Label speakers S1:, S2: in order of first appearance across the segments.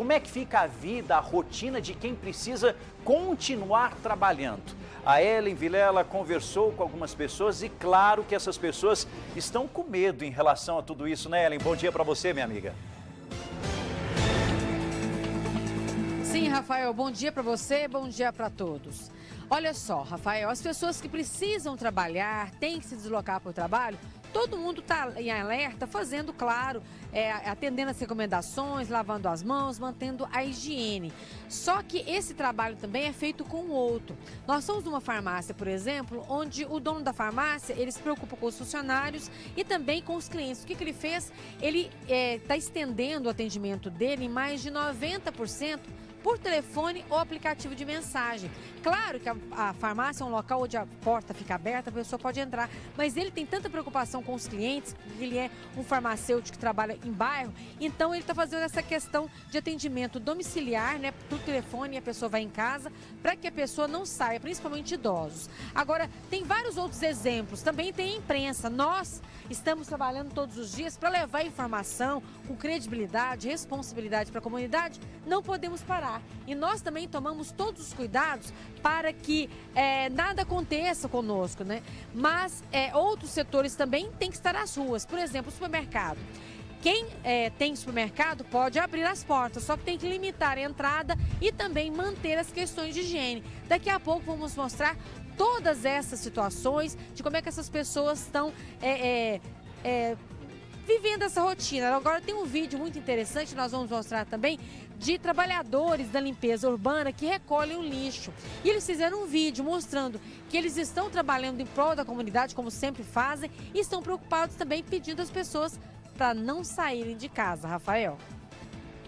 S1: Como é que fica a vida, a rotina de quem precisa continuar trabalhando? A Ellen Vilela conversou com algumas pessoas e claro que essas pessoas estão com medo em relação a tudo isso, né, Ellen? Bom dia para você, minha amiga.
S2: Sim, Rafael, bom dia para você, bom dia para todos. Olha só, Rafael, as pessoas que precisam trabalhar, têm que se deslocar para o trabalho, todo mundo está em alerta, fazendo, claro, atendendo as recomendações, lavando as mãos, mantendo a higiene. Só que esse trabalho também é feito com o outro. Nós somos numa farmácia, por exemplo, onde o dono da farmácia, ele se preocupa com os funcionários e também com os clientes. O que ele fez? Ele está estendendo o atendimento dele em mais de 90%, por telefone ou aplicativo de mensagem. Claro que a farmácia é um local onde a porta fica aberta, a pessoa pode entrar, mas ele tem tanta preocupação com os clientes, porque ele é um farmacêutico que trabalha em bairro, então ele está fazendo essa questão de atendimento domiciliar, né, por telefone, e a pessoa vai em casa, para que a pessoa não saia, principalmente idosos. Agora, tem vários outros exemplos, também tem a imprensa. Nós estamos trabalhando todos os dias para levar informação com credibilidade, responsabilidade para a comunidade, não podemos parar. E nós também tomamos todos os cuidados para que nada aconteça conosco, né? Mas outros setores também têm que estar às ruas. Por exemplo, o supermercado. Quem tem supermercado pode abrir as portas, só que tem que limitar a entrada e também manter as questões de higiene. Daqui a pouco vamos mostrar todas essas situações, de como é que essas pessoas estão vivendo essa rotina. Agora tem um vídeo muito interessante, nós vamos mostrar também, de trabalhadores da limpeza urbana que recolhem o lixo. E eles fizeram um vídeo mostrando que eles estão trabalhando em prol da comunidade, como sempre fazem, e estão preocupados também pedindo às pessoas para não saírem de casa, Rafael.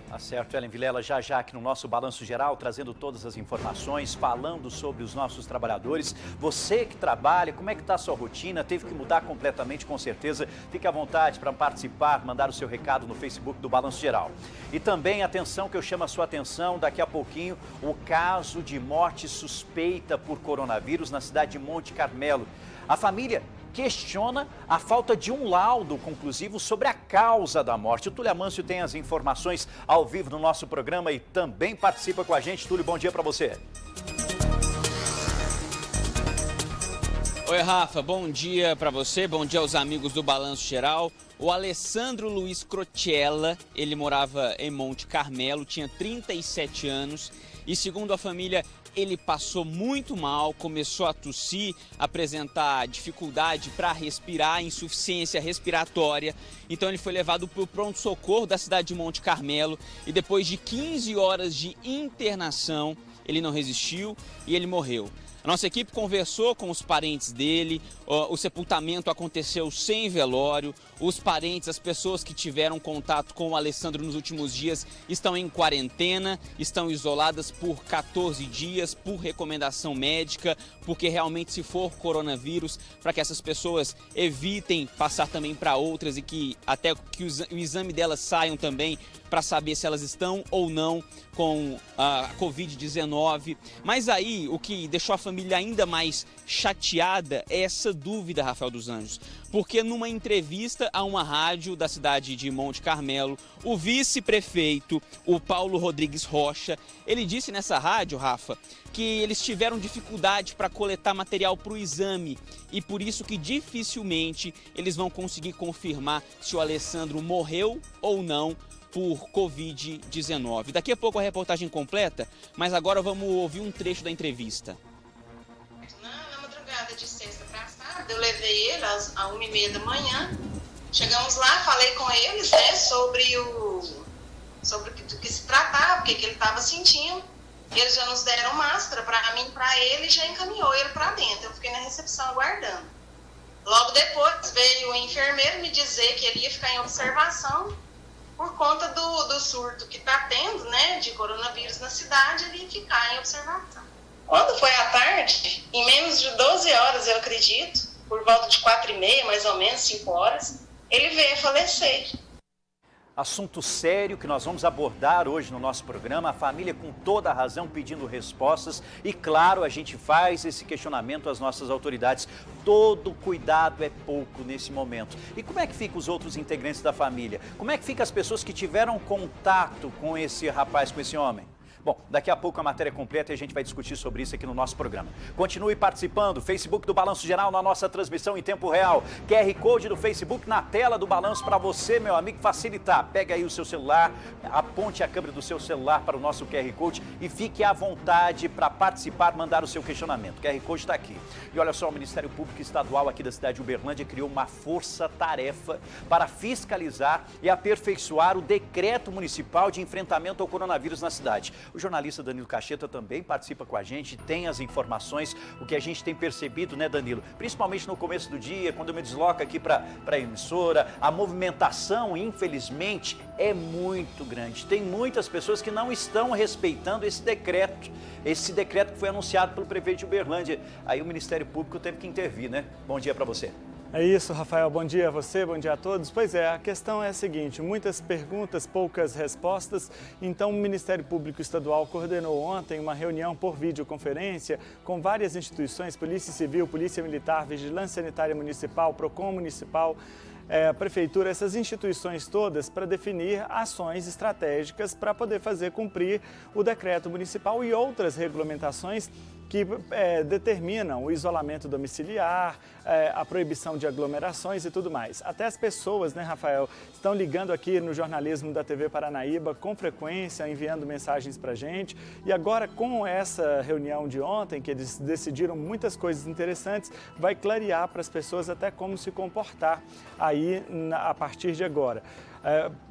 S1: Tá certo, Ellen Vilela, já aqui no nosso Balanço Geral, trazendo todas as informações, falando sobre os nossos trabalhadores. Você que trabalha, como é que está a sua rotina? Teve que mudar completamente, com certeza. Fique à vontade para participar, mandar o seu recado no Facebook do Balanço Geral. E também, atenção, que eu chamo a sua atenção, daqui a pouquinho, o caso de morte suspeita por coronavírus na cidade de Monte Carmelo. A família questiona a falta de um laudo conclusivo sobre a causa da morte. O Túlio Amâncio tem as informações ao vivo no nosso programa e também participa com a gente. Túlio, bom dia para você.
S3: Oi, Rafa, bom dia para você, bom dia aos amigos do Balanço Geral. O Alessandro Luiz Crocella, ele morava em Monte Carmelo, tinha 37 anos e, segundo a família, ele passou muito mal, começou a tossir, apresentar dificuldade para respirar, insuficiência respiratória. Então ele foi levado para o pronto-socorro da cidade de Monte Carmelo e depois de 15 horas de internação, ele não resistiu e ele morreu. A nossa equipe conversou com os parentes dele, o sepultamento aconteceu sem velório, os parentes, as pessoas que tiveram contato com o Alessandro nos últimos dias estão em quarentena, estão isoladas por 14 dias, por recomendação médica, porque realmente se for coronavírus, para que essas pessoas evitem passar também para outras e que até que o exame delas saiam também para saber se elas estão ou não com a Covid-19. Mas aí, o que deixou a família ainda mais chateada é essa dúvida, Rafael dos Anjos. Porque numa entrevista a uma rádio da cidade de Monte Carmelo, o vice-prefeito, o Paulo Rodrigues Rocha, ele disse nessa rádio, Rafa, que eles tiveram dificuldade para coletar material para o exame e por isso que dificilmente eles vão conseguir confirmar se o Alessandro morreu ou não por Covid-19. Daqui a pouco a reportagem completa, mas agora vamos ouvir um trecho da entrevista.
S4: Na madrugada de sexta para sábado, eu levei ele às 1h30 da manhã. Chegamos lá, falei com eles, né, sobre o do que se tratava, o que ele estava sentindo. Eles já nos deram máscara para mim, para ele, e já encaminhou ele para dentro. Eu fiquei na recepção aguardando. Logo depois veio o enfermeiro me dizer que ele ia ficar em observação por conta do surto que está tendo, né, de coronavírus na cidade, ele ia ficar em observação. Quando foi à tarde, em menos de 12 horas, eu acredito, por volta de 4h30, mais ou menos, 5 horas, ele veio a falecer.
S1: Assunto sério que nós vamos abordar hoje no nosso programa, a família com toda a razão pedindo respostas e, claro, a gente faz esse questionamento às nossas autoridades. Todo cuidado é pouco nesse momento. E como é que ficam os outros integrantes da família? Como é que ficam as pessoas que tiveram contato com esse rapaz, com esse homem? Bom, daqui a pouco a matéria completa e a gente vai discutir sobre isso aqui no nosso programa. Continue participando, Facebook do Balanço Geral na nossa transmissão em tempo real. QR Code do Facebook na tela do Balanço para você, meu amigo, facilitar. Pega aí o seu celular, aponte a câmera do seu celular para o nosso QR Code e fique à vontade para participar, mandar o seu questionamento. O QR Code está aqui. E olha só, o Ministério Público Estadual aqui da cidade de Uberlândia criou uma força-tarefa para fiscalizar e aperfeiçoar o decreto municipal de enfrentamento ao coronavírus na cidade. O jornalista Danilo Cacheta também participa com a gente, tem as informações, o que a gente tem percebido, né, Danilo? Principalmente no começo do dia, quando eu me desloco aqui para a emissora, a movimentação, infelizmente, é muito grande. Tem muitas pessoas que não estão respeitando esse decreto que foi anunciado pelo prefeito de Uberlândia. Aí o Ministério Público teve que intervir, né? Bom dia para você.
S5: É isso, Rafael. Bom dia a você, bom dia a todos. Pois é, a questão é a seguinte, muitas perguntas, poucas respostas. Então, o Ministério Público Estadual coordenou ontem uma reunião por videoconferência com várias instituições, Polícia Civil, Polícia Militar, Vigilância Sanitária Municipal, PROCON Municipal, a Prefeitura, essas instituições todas para definir ações estratégicas para poder fazer cumprir o decreto municipal e outras regulamentações que determinam o isolamento domiciliar, a proibição de aglomerações e tudo mais. Até as pessoas, né, Rafael, estão ligando aqui no jornalismo da TV Paranaíba com frequência, enviando mensagens para a gente. E agora, com essa reunião de ontem, que eles decidiram muitas coisas interessantes, vai clarear para as pessoas até como se comportar aí a partir de agora.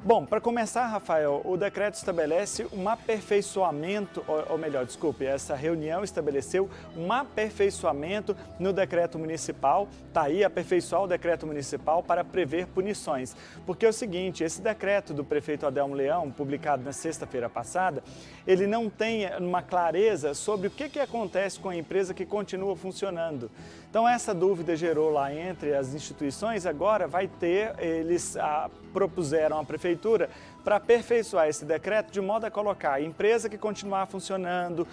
S5: Bom, para começar, Rafael, o decreto estabelece um aperfeiçoamento, ou melhor, desculpe, essa reunião estabeleceu um aperfeiçoamento no decreto municipal, está aí, aperfeiçoar o decreto municipal para prever punições. Porque é o seguinte, esse decreto do prefeito Adelmo Leão, publicado na sexta-feira passada, ele não tem uma clareza sobre o que acontece com a empresa que continua funcionando. Então, essa dúvida gerou lá entre as instituições, agora vai ter, eles propuseram à Prefeitura para aperfeiçoar esse decreto de modo a colocar a empresa que continuar funcionando,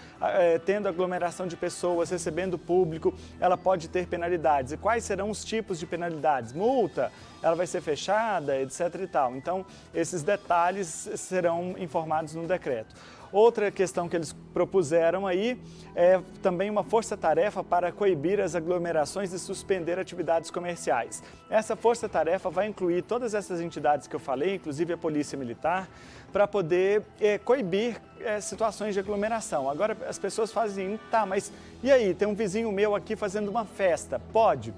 S5: tendo aglomeração de pessoas, recebendo público, ela pode ter penalidades. E quais serão os tipos de penalidades? Multa, ela vai ser fechada, etc. e tal. Então, esses detalhes serão informados no decreto. Outra questão que eles propuseram aí é também uma força-tarefa para coibir as aglomerações e suspender atividades comerciais. Essa força-tarefa vai incluir todas essas entidades que eu falei, inclusive a Polícia Militar, para poder coibir situações de aglomeração. Agora as pessoas fazem, tá, mas e aí, tem um vizinho meu aqui fazendo uma festa, pode?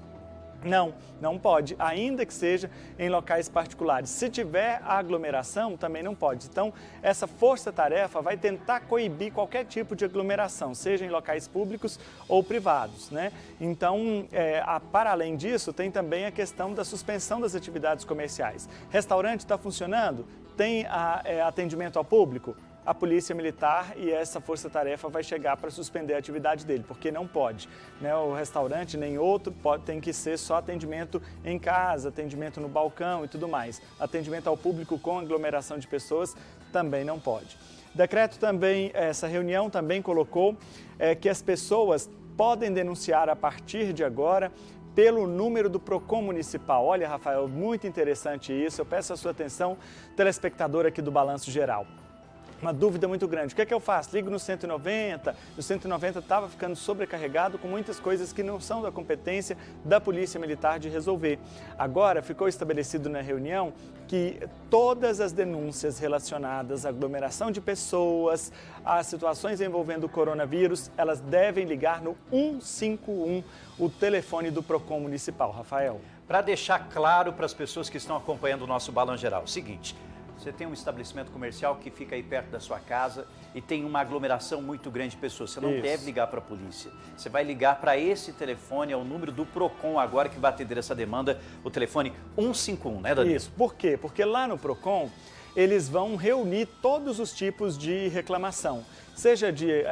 S5: Não, não pode, ainda que seja em locais particulares. Se tiver aglomeração, também não pode. Então, essa força-tarefa vai tentar coibir qualquer tipo de aglomeração, seja em locais públicos ou privados, né? Então, para além disso, tem também a questão da suspensão das atividades comerciais. Restaurante está funcionando? Tem atendimento ao público? A Polícia Militar e essa força-tarefa vai chegar para suspender a atividade dele, porque não pode, né? O restaurante nem outro tem que ser só atendimento em casa, atendimento no balcão e tudo mais. Atendimento ao público com aglomeração de pessoas também não pode. Decreto também, essa reunião também colocou que as pessoas podem denunciar a partir de agora pelo número do PROCON municipal. Olha, Rafael, muito interessante isso. Eu peço a sua atenção, telespectador aqui do Balanço Geral. Uma dúvida muito grande. O que é que eu faço? Ligo no 190, o 190 estava ficando sobrecarregado com muitas coisas que não são da competência da Polícia Militar de resolver. Agora ficou estabelecido na reunião que todas as denúncias relacionadas à aglomeração de pessoas, a situações envolvendo o coronavírus, elas devem ligar no 151, o telefone do PROCON municipal. Rafael.
S1: Para deixar claro para as pessoas que estão acompanhando o nosso Balão Geral, o seguinte: você tem um estabelecimento comercial que fica aí perto da sua casa e tem uma aglomeração muito grande de pessoas. Você não deve ligar para a polícia. Você vai ligar para esse telefone, é o número do PROCON agora que vai atender essa demanda, o telefone 151, né, Danilo?
S5: Isso. Por quê? Porque lá no PROCON, eles vão reunir todos os tipos de reclamação, seja de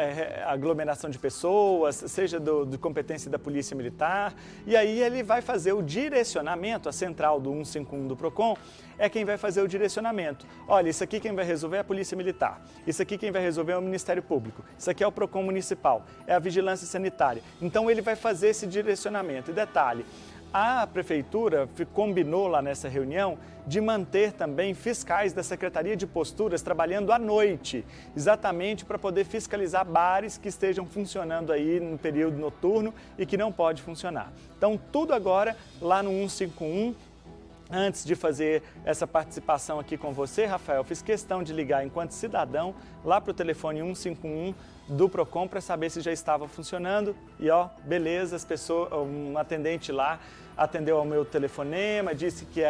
S5: aglomeração de pessoas, seja de competência da Polícia Militar, e aí ele vai fazer o direcionamento, a central do 151 do PROCON é quem vai fazer o direcionamento. Olha, isso aqui quem vai resolver é a Polícia Militar, isso aqui quem vai resolver é o Ministério Público, isso aqui é o PROCON Municipal, é a Vigilância Sanitária. Então ele vai fazer esse direcionamento. E detalhe, a Prefeitura combinou lá nessa reunião de manter também fiscais da Secretaria de Posturas trabalhando à noite, exatamente para poder fiscalizar bares que estejam funcionando aí no período noturno e que não pode funcionar. Então, tudo agora lá no 151. Antes de fazer essa participação aqui com você, Rafael, fiz questão de ligar enquanto cidadão lá para o telefone 151 do PROCON para saber se já estava funcionando e ó, beleza, um atendente lá atendeu ao meu telefonema, disse que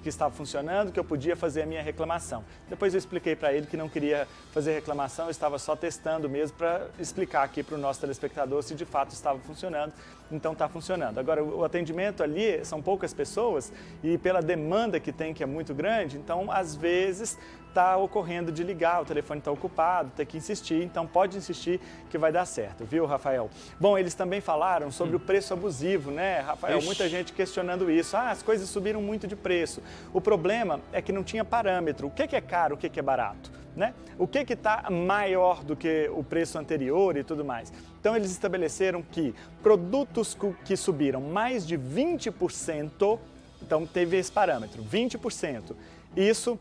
S5: estava funcionando, que eu podia fazer a minha reclamação. Depois eu expliquei para ele que não queria fazer reclamação, eu estava só testando mesmo para explicar aqui para o nosso telespectador se de fato estava funcionando. Então está funcionando. Agora, o atendimento ali são poucas pessoas e pela demanda que tem, que é muito grande, então às vezes está ocorrendo de ligar, o telefone está ocupado, tem que insistir, então pode insistir que vai dar certo, viu, Rafael? Bom, eles também falaram sobre o preço abusivo, né, Rafael?
S1: Ixi.
S5: Muita gente questionando isso. As coisas subiram muito de preço. O problema é que não tinha parâmetro. O que é caro, o que é barato? Né? O que está maior do que o preço anterior e tudo mais? Então, eles estabeleceram que produtos que subiram mais de 20%, então teve esse parâmetro, 20%, isso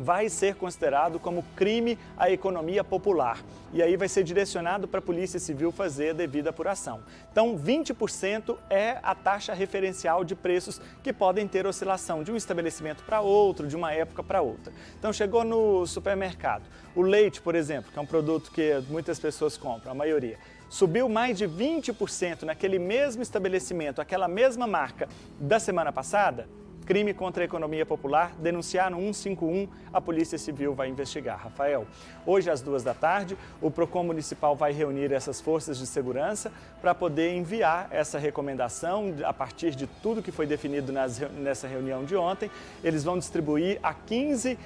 S5: vai ser considerado como crime à economia popular. E aí vai ser direcionado para a Polícia Civil fazer a devida apuração. Então, 20% é a taxa referencial de preços que podem ter oscilação de um estabelecimento para outro, de uma época para outra. Então, chegou no supermercado. O leite, por exemplo, que é um produto que muitas pessoas compram, a maioria, subiu mais de 20% naquele mesmo estabelecimento, aquela mesma marca da semana passada. Crime contra a economia popular, denunciar no 151, a Polícia Civil vai investigar. Rafael, hoje às 2h, o PROCON Municipal vai reunir essas forças de segurança para poder enviar essa recomendação a partir de tudo que foi definido nessa reunião de ontem. Eles vão distribuir a 15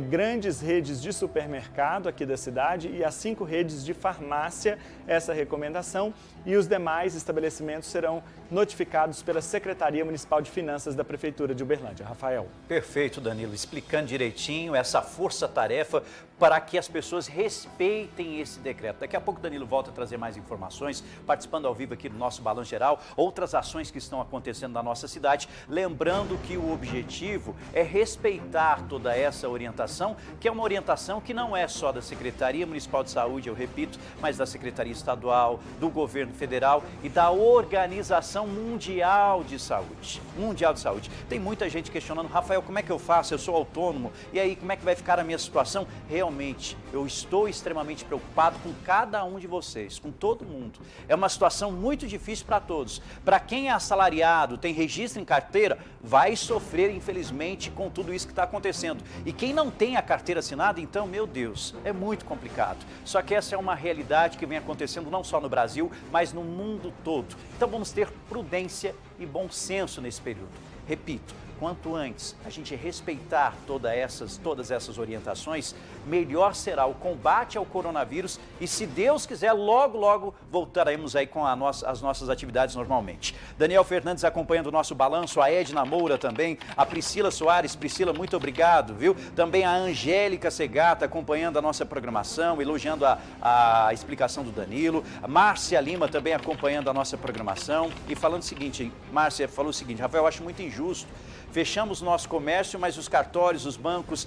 S5: grandes redes de supermercado aqui da cidade e a 5 redes de farmácia essa recomendação e os demais estabelecimentos serão notificados pela Secretaria Municipal de Finanças da Prefeitura de Uberlândia. Rafael.
S1: Perfeito, Danilo, explicando direitinho essa força-tarefa para que as pessoas respeitem esse decreto. Daqui a pouco o Danilo volta a trazer mais informações, participando ao vivo aqui do nosso Balanço Geral, outras ações que estão acontecendo na nossa cidade, lembrando que o objetivo é respeitar toda essa orientação, que é uma orientação que não é só da Secretaria Municipal de Saúde, eu repito, mas da Secretaria Estadual, do Governo Federal e da Organização Mundial de Saúde. Tem muita gente questionando, Rafael, como é que eu faço? Eu sou autônomo, e aí como é que vai ficar a minha situação? Realmente, eu estou extremamente preocupado com cada um de vocês, com todo mundo. É uma situação muito difícil para todos. Para quem é assalariado, tem registro em carteira, vai sofrer, infelizmente, com tudo isso que está acontecendo. E quem não tem a carteira assinada, então, meu Deus, é muito complicado. Só que essa é uma realidade que vem acontecendo não só no Brasil, mas no mundo todo. Então vamos ter prudência e bom senso nesse período. Repito, quanto antes a gente respeitar todas essas orientações, melhor será o combate ao coronavírus e, se Deus quiser, logo, logo voltaremos aí com as nossas atividades normalmente. Daniel Fernandes acompanhando o nosso balanço, a Edna Moura também, a Priscila Soares. Priscila, muito obrigado, viu? Também a Angélica Segata acompanhando a nossa programação, elogiando a explicação do Danilo. A Márcia Lima também acompanhando a nossa programação e falando o seguinte, Márcia falou o seguinte, Rafael, eu acho muito injusto. Fechamos o nosso comércio, mas os cartórios, os bancos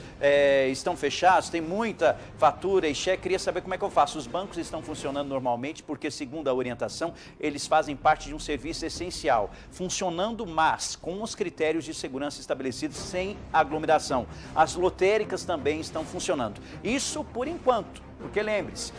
S1: estão fechados, tem muita fatura e cheque. Queria saber como é que eu faço. Os bancos estão funcionando normalmente porque, segundo a orientação, eles fazem parte de um serviço essencial, funcionando, mas com os critérios de segurança estabelecidos, sem aglomeração. As lotéricas também estão funcionando. Isso por enquanto, porque lembre-se,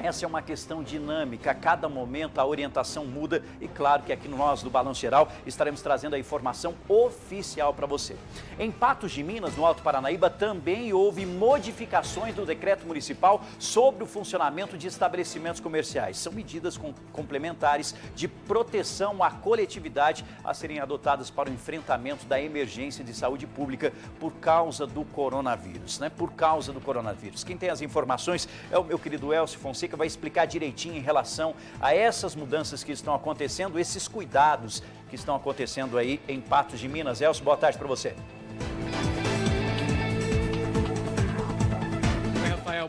S1: Essa é uma questão dinâmica, a cada momento a orientação muda e claro que aqui no nós do Balanço Geral estaremos trazendo a informação oficial para você. Em Patos de Minas, no Alto Paranaíba, também houve modificações do decreto municipal sobre o funcionamento de estabelecimentos comerciais. São medidas complementares de proteção à coletividade a serem adotadas para o enfrentamento da emergência de saúde pública por causa do coronavírus, né? Por causa do coronavírus. Quem tem as informações é o meu querido Elcio Fonseca, vai explicar direitinho em relação a essas mudanças que estão acontecendo, esses cuidados que estão acontecendo aí em Patos de Minas. Elcio, boa tarde para você.
S6: Rafael,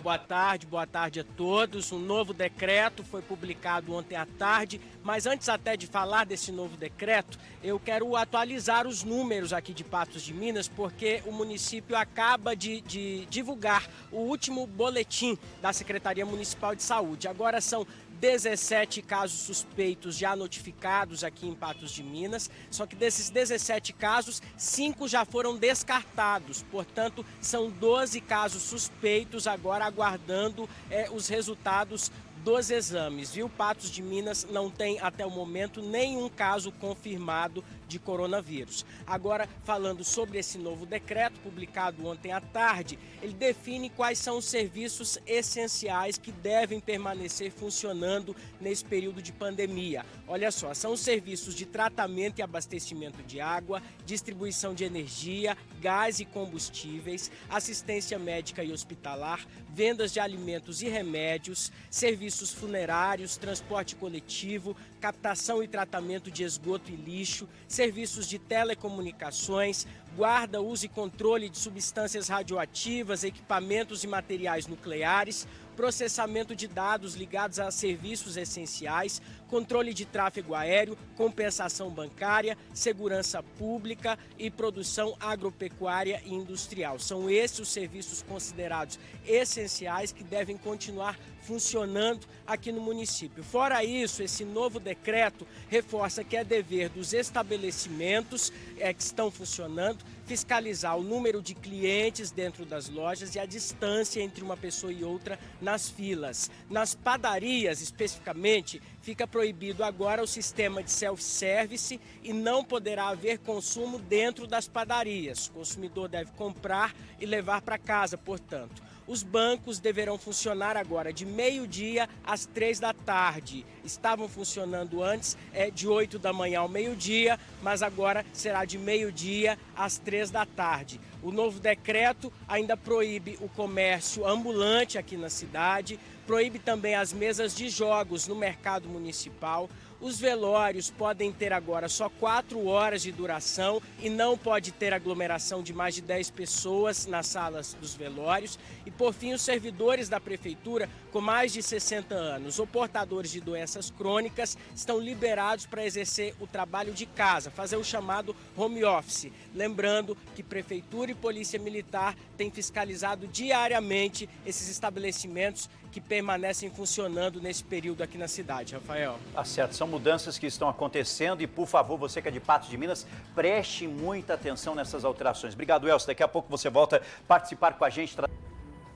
S6: boa tarde a todos. Um novo decreto foi publicado ontem à tarde, mas antes até de falar desse novo decreto, eu quero atualizar os números aqui de Patos de Minas, porque o município acaba de divulgar o último boletim da Secretaria Municipal de Saúde. Agora são 17 casos suspeitos já notificados aqui em Patos de Minas, só que desses 17 casos, 5 já foram descartados, portanto, são 12 casos suspeitos agora aguardando os resultados dos exames, viu? Patos de Minas não tem até o momento nenhum caso confirmado de coronavírus. Agora, falando sobre esse novo decreto publicado ontem à tarde, ele define quais são os serviços essenciais que devem permanecer funcionando nesse período de pandemia. Olha só, são os serviços de tratamento e abastecimento de água, distribuição de energia, gás e combustíveis, assistência médica e hospitalar, vendas de alimentos e remédios, serviços funerários, transporte coletivo, captação e tratamento de esgoto e lixo, serviços de telecomunicações, guarda, uso e controle de substâncias radioativas, equipamentos e materiais nucleares, processamento de dados ligados a serviços essenciais, controle de tráfego aéreo, compensação bancária, segurança pública e produção agropecuária e industrial. São esses os serviços considerados essenciais que devem continuar funcionando aqui no município. Fora isso, esse novo decreto reforça que é dever dos estabelecimentos que estão funcionando fiscalizar o número de clientes dentro das lojas e a distância entre uma pessoa e outra nas filas. Nas padarias, especificamente, fica proibido agora o sistema de self-service e não poderá haver consumo dentro das padarias. O consumidor deve comprar e levar para casa, portanto. Os bancos deverão funcionar agora de meio-dia às 3 da tarde. Estavam funcionando antes de 8 da manhã ao meio-dia, mas agora será de meio-dia às 3 da tarde. O novo decreto ainda proíbe o comércio ambulante aqui na cidade, proíbe também as mesas de jogos no mercado municipal. Os velórios podem ter agora só 4 horas de duração e não pode ter aglomeração de mais de 10 pessoas nas salas dos velórios. E, por fim, os servidores da prefeitura com mais de 60 anos ou portadores de doenças crônicas estão liberados para exercer o trabalho de casa, fazer o chamado home office. Lembrando que prefeitura e polícia militar têm fiscalizado diariamente esses estabelecimentos que permanecem funcionando nesse período aqui na cidade, Rafael.
S1: Tá certo, são mudanças que estão acontecendo e, por favor, você que é de Patos de Minas, preste muita atenção nessas alterações. Obrigado, Elcio. Daqui a pouco você volta a participar com a gente.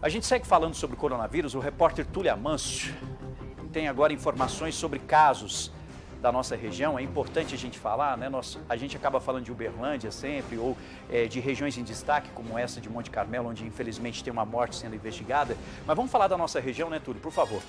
S1: A gente segue falando sobre o coronavírus. O repórter Túlio Amâncio tem agora informações sobre casos da nossa região. É importante a gente falar, né? A gente acaba falando de Uberlândia sempre, ou de regiões em destaque, como essa de Monte Carmelo, onde infelizmente tem uma morte sendo investigada. Mas vamos falar da nossa região, né, Túlio? Por favor.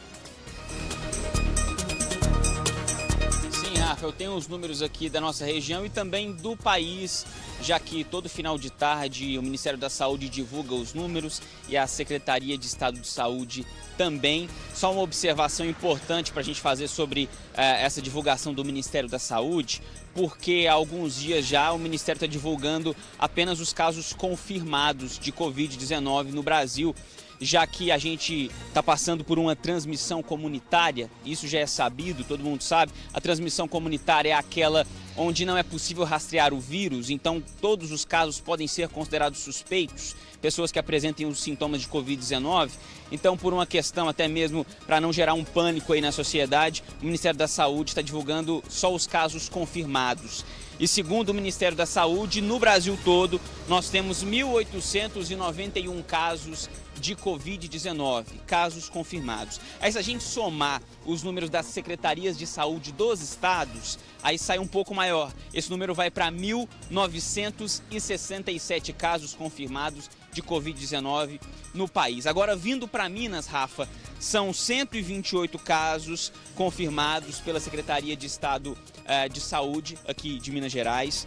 S3: Sim, Rafa, eu tenho os números aqui da nossa região e também do país, já que todo final de tarde o Ministério da Saúde divulga os números e a Secretaria de Estado de Saúde também. Só uma observação importante para a gente fazer sobre essa divulgação do Ministério da Saúde, porque há alguns dias já o Ministério está divulgando apenas os casos confirmados de Covid-19 no Brasil, já que a gente está passando por uma transmissão comunitária. Isso já é sabido, todo mundo sabe. A transmissão comunitária é aquela onde não é possível rastrear o vírus, então todos os casos podem ser considerados suspeitos, pessoas que apresentem os sintomas de Covid-19. Então, por uma questão até mesmo para não gerar um pânico aí na sociedade, o Ministério da Saúde está divulgando só os casos confirmados. E segundo o Ministério da Saúde, no Brasil todo, nós temos 1.891 casos de Covid-19, casos confirmados. Aí se a gente somar os números das secretarias de saúde dos estados, aí sai um pouco maior. Esse número vai para 1.967 casos confirmados de Covid-19 no país. Agora, vindo para Minas, Rafa, são 128 casos confirmados pela Secretaria de Estado de Saúde aqui de Minas Gerais.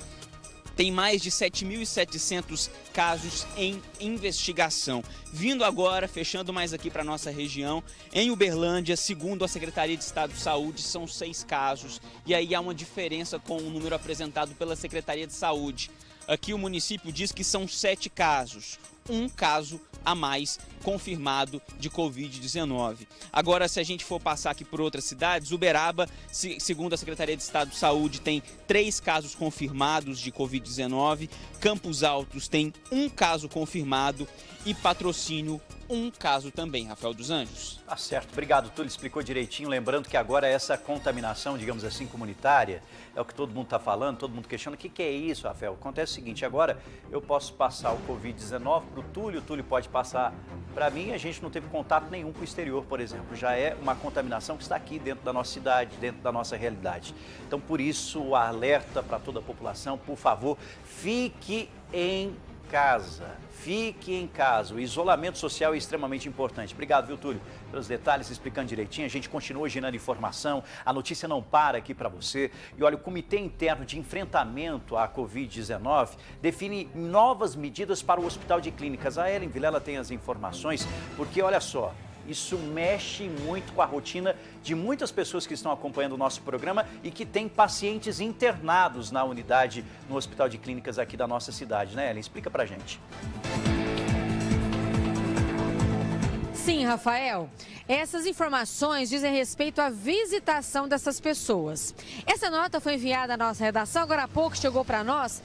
S3: Tem mais de 7.700 casos em investigação. Vindo agora, fechando mais aqui para a nossa região, em Uberlândia, segundo a Secretaria de Estado de Saúde, são 6 casos. E aí há uma diferença com o número apresentado pela Secretaria de Saúde. Aqui o município diz que são 7 casos. Um caso a mais confirmado de Covid-19. Agora, se a gente for passar aqui por outras cidades, Uberaba, segundo a Secretaria de Estado de Saúde, tem 3 casos confirmados de Covid-19, Campos Altos tem 1 caso confirmado e Patrocínio 1 caso também, Rafael dos Anjos.
S1: Tá certo, obrigado, Túlio, explicou direitinho, lembrando que agora essa contaminação, digamos assim, comunitária, é o que todo mundo está falando, todo mundo questiona, o que é isso, Rafael? Acontece o seguinte, agora eu posso passar o Covid-19 para o Túlio pode passar para mim, a gente não teve contato nenhum com o exterior, por exemplo, já é uma contaminação que está aqui dentro da nossa cidade, dentro da nossa realidade. Então, por isso, o alerta para toda a população, por favor, fique em casa. Fique em casa. O isolamento social é extremamente importante. Obrigado, viu, Túlio, pelos detalhes, explicando direitinho. A gente continua gerando informação, a notícia não para aqui para você. E olha, o Comitê Interno de Enfrentamento à Covid-19 define novas medidas para o Hospital de Clínicas. A Ellen Vilela tem as informações, porque olha só, isso mexe muito com a rotina de muitas pessoas que estão acompanhando o nosso programa e que têm pacientes internados na unidade, no Hospital de Clínicas aqui da nossa cidade, né, Ellen? Explica pra gente.
S2: Sim, Rafael. Essas informações dizem respeito à visitação dessas pessoas. Essa nota foi enviada à nossa redação, agora há pouco chegou para nós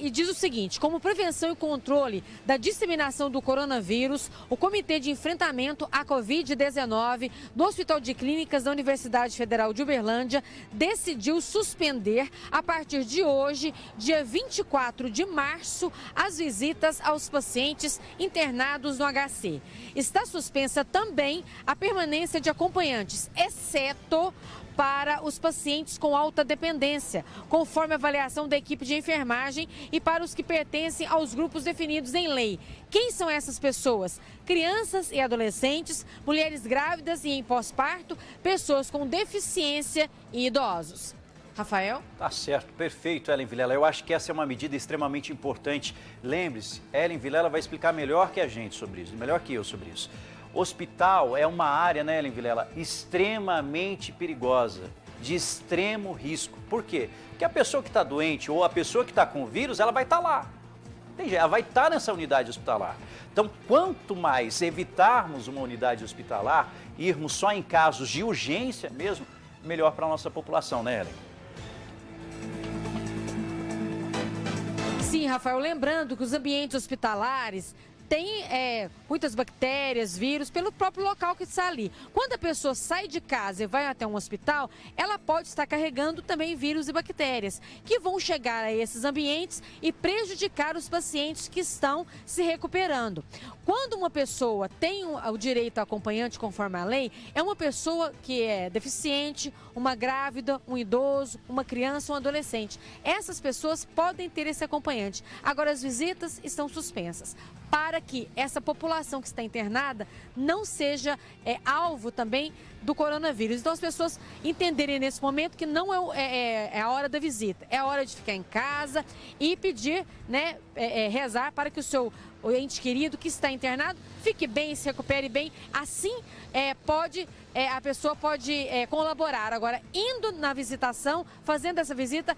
S2: e diz o seguinte: como prevenção e controle da disseminação do coronavírus, o Comitê de Enfrentamento à Covid-19 do Hospital de Clínicas da Universidade Federal de Uberlândia decidiu suspender, a partir de hoje, dia 24 de março, as visitas aos pacientes internados no HC. Está suspensa também a permanência de acompanhantes, exceto para os pacientes com alta dependência, conforme a avaliação da equipe de enfermagem, e para os que pertencem aos grupos definidos em lei. Quem são essas pessoas? Crianças e adolescentes, mulheres grávidas e em pós-parto, pessoas com deficiência e idosos. Rafael?
S1: Tá certo, perfeito, Ellen Vilela. Eu acho que essa é uma medida extremamente importante. Lembre-se, Ellen Vilela vai explicar melhor que a gente sobre isso, melhor que eu sobre isso. Hospital é uma área, né, Ellen Vilela, extremamente perigosa, de extremo risco. Por quê? Porque a pessoa que está doente ou a pessoa que está com o vírus, ela vai estar lá. Ela vai estar nessa unidade hospitalar. Então, quanto mais evitarmos uma unidade hospitalar, irmos só em casos de urgência mesmo, melhor para a nossa população, né, Ellen?
S2: Sim, Rafael, lembrando que os ambientes hospitalares têm muitas bactérias, vírus, pelo próprio local que está ali. Quando a pessoa sai de casa e vai até um hospital, ela pode estar carregando também vírus e bactérias, que vão chegar a esses ambientes e prejudicar os pacientes que estão se recuperando. Quando uma pessoa tem o direito a acompanhante conforme a lei, é uma pessoa que é deficiente, uma grávida, um idoso, uma criança, um adolescente. Essas pessoas podem ter esse acompanhante. Agora, as visitas estão suspensas, para que essa população que está internada não seja alvo também do coronavírus. Então, as pessoas entenderem nesse momento que não é a hora da visita, é a hora de ficar em casa e pedir, né, rezar para que o seu ente querido que está internado fique bem, se recupere bem. Assim, a pessoa pode colaborar. Agora, indo na visitação, fazendo essa visita,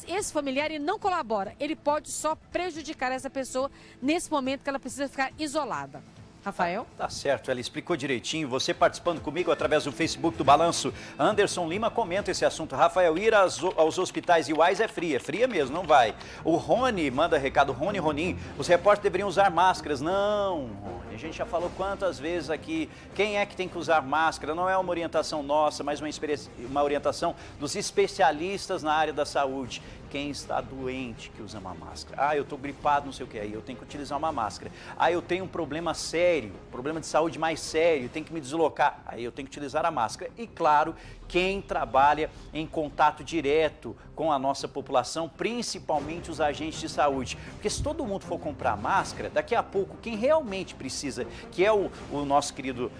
S2: esse familiar ele não colabora. Ele pode só prejudicar essa pessoa nesse momento que ela precisa ficar isolada. Rafael?
S1: Tá certo, ela explicou direitinho. Você participando comigo através do Facebook do Balanço. Anderson Lima comenta esse assunto. Rafael, ir aos hospitais iguais é fria mesmo, não vai. O Rony manda recado, Ronin, os repórteres deveriam usar máscaras. Não, Rony, a gente já falou quantas vezes aqui, quem é que tem que usar máscara? Não é uma orientação nossa, mas uma orientação dos especialistas na área da saúde. quem está doente que usa uma máscara. Ah, eu estou gripado, não sei o que, aí eu tenho que utilizar uma máscara. Ah, eu tenho um problema sério, problema de saúde mais sério, tenho que me deslocar, aí eu tenho que utilizar a máscara. E claro, quem trabalha em contato direto com a nossa população, principalmente os agentes de saúde. Porque se todo mundo for comprar máscara, daqui a pouco quem realmente precisa, que é o nosso querido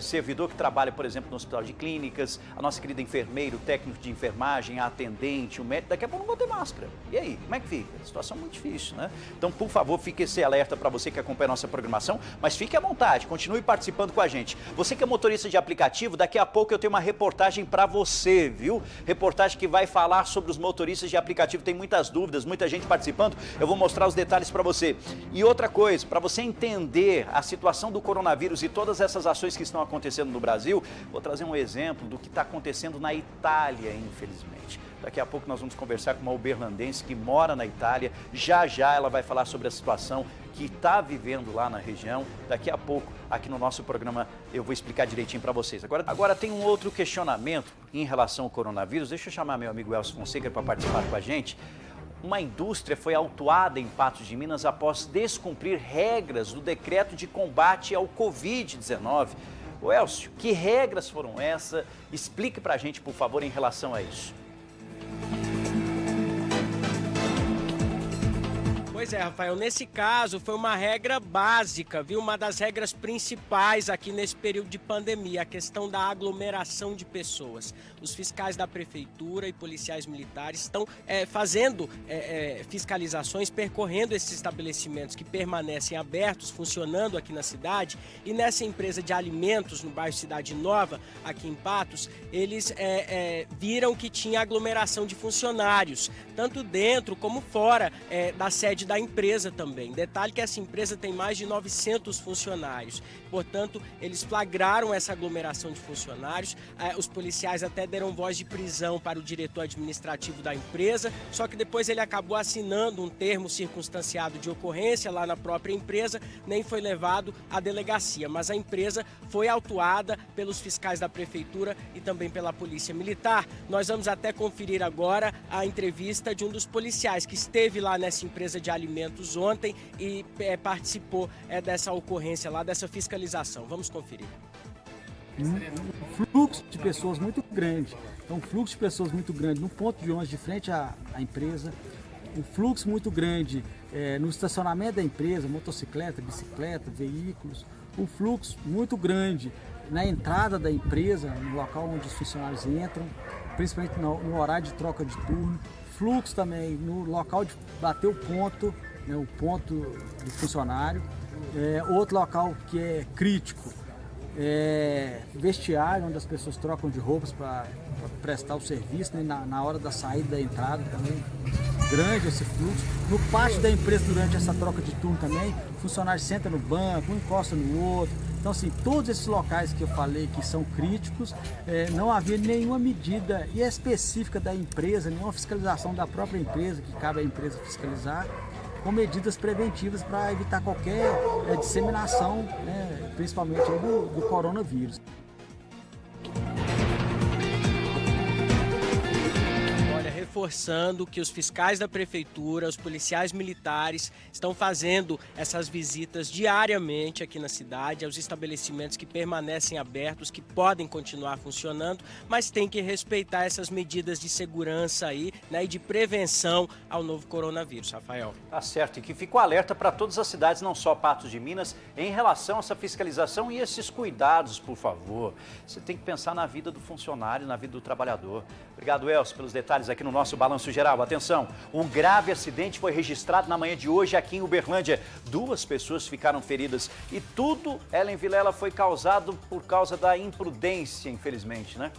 S1: servidor que trabalha, por exemplo, no hospital de clínicas, a nossa querida enfermeira, o técnico de enfermagem, a atendente, o médico, daqui a pouco não vão ter máscara. E aí, como é que fica? A situação é muito difícil, né? Então, por favor, fique esse alerta para você que acompanha a nossa programação, mas fique à vontade, continue participando com a gente. Você que é motorista de aplicativo, daqui a pouco eu tenho uma reportagem para você, viu? Reportagem que vai falar sobre os motoristas de aplicativo. Tem muitas dúvidas, muita gente participando. Eu vou mostrar os detalhes para você. E outra coisa, para você entender a situação do coronavírus e todas essas ações que estão acontecendo no Brasil, vou trazer um exemplo do que está acontecendo na Itália, infelizmente. Daqui a pouco nós vamos conversar com uma uberlandense que mora na Itália. Já já ela vai falar sobre a situação que está vivendo lá na região. Daqui a pouco, aqui no nosso programa, eu vou explicar direitinho para vocês. Agora tem um outro questionamento em relação ao coronavírus. Deixa eu chamar meu amigo Elcio Fonseca para participar com a gente. Uma indústria foi autuada em Patos de Minas após descumprir regras do decreto de combate ao Covid-19. Ô Elcio, que regras foram essas? Explique para a gente, por favor, em relação a isso.
S6: Pois é, Rafael, nesse caso foi uma regra básica, viu? Uma das regras principais aqui nesse período de pandemia, a questão da aglomeração de pessoas. Os fiscais da prefeitura e policiais militares estão fazendo fiscalizações, percorrendo esses estabelecimentos que permanecem abertos, funcionando aqui na cidade. E nessa empresa de alimentos no bairro Cidade Nova, aqui em Patos, eles viram que tinha aglomeração de funcionários, tanto dentro como fora da sede da empresa também. Detalhe que essa empresa tem mais de 900 funcionários. Portanto, eles flagraram essa aglomeração de funcionários. Os policiais até deram voz de prisão para o diretor administrativo da empresa, só que depois ele acabou assinando um termo circunstanciado de ocorrência lá na própria empresa, nem foi levado à delegacia. Mas a empresa foi autuada pelos fiscais da prefeitura e também pela polícia militar. Nós vamos até conferir agora a entrevista de um dos policiais que esteve lá nessa empresa de alimentos ontem e participou dessa ocorrência lá, dessa fiscalização. Vamos conferir.
S7: Um fluxo de pessoas muito grande. Então, um fluxo de pessoas muito grande no ponto de ônibus de frente à empresa. Um fluxo muito grande no estacionamento da empresa, motocicleta, bicicleta, veículos. Um fluxo muito grande na entrada da empresa, no local onde os funcionários entram, principalmente no horário de troca de turno. Fluxo também no local de bater o ponto, né, o ponto do funcionário. Outro local que é crítico, vestiário, onde as pessoas trocam de roupas para prestar o serviço, né, na hora da saída e da entrada também. Grande esse fluxo. No pátio da empresa, durante essa troca de turno também, o funcionário senta no banco, um encosta no outro. Então, assim, todos esses locais que eu falei que são críticos, não havia nenhuma medida específica da empresa, nenhuma fiscalização da própria empresa, que cabe à empresa fiscalizar, com medidas preventivas para evitar qualquer disseminação, né, principalmente do coronavírus.
S6: Reforçando que os fiscais da prefeitura, os policiais militares estão fazendo essas visitas diariamente aqui na cidade, aos estabelecimentos que permanecem abertos, que podem continuar funcionando, mas tem que respeitar essas medidas de segurança aí, né, e de prevenção ao novo coronavírus, Rafael.
S1: Tá certo, e que fica o alerta para todas as cidades, não só Patos de Minas, em relação a essa fiscalização e esses cuidados, por favor. Você tem que pensar na vida do funcionário, na vida do trabalhador. Obrigado, Elcio, pelos detalhes aqui no nosso Balanço Geral. Atenção, um grave acidente foi registrado na manhã de hoje aqui em Uberlândia. 2 pessoas ficaram feridas e tudo, Ellen Vilela, foi causado por causa da imprudência, infelizmente, né?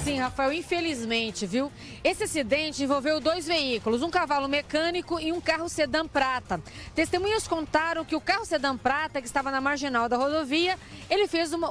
S2: Sim, Rafael, infelizmente, viu? Esse acidente envolveu 2 veículos, um cavalo mecânico e um carro sedã prata. Testemunhas contaram que o carro sedã prata, que estava na marginal da rodovia,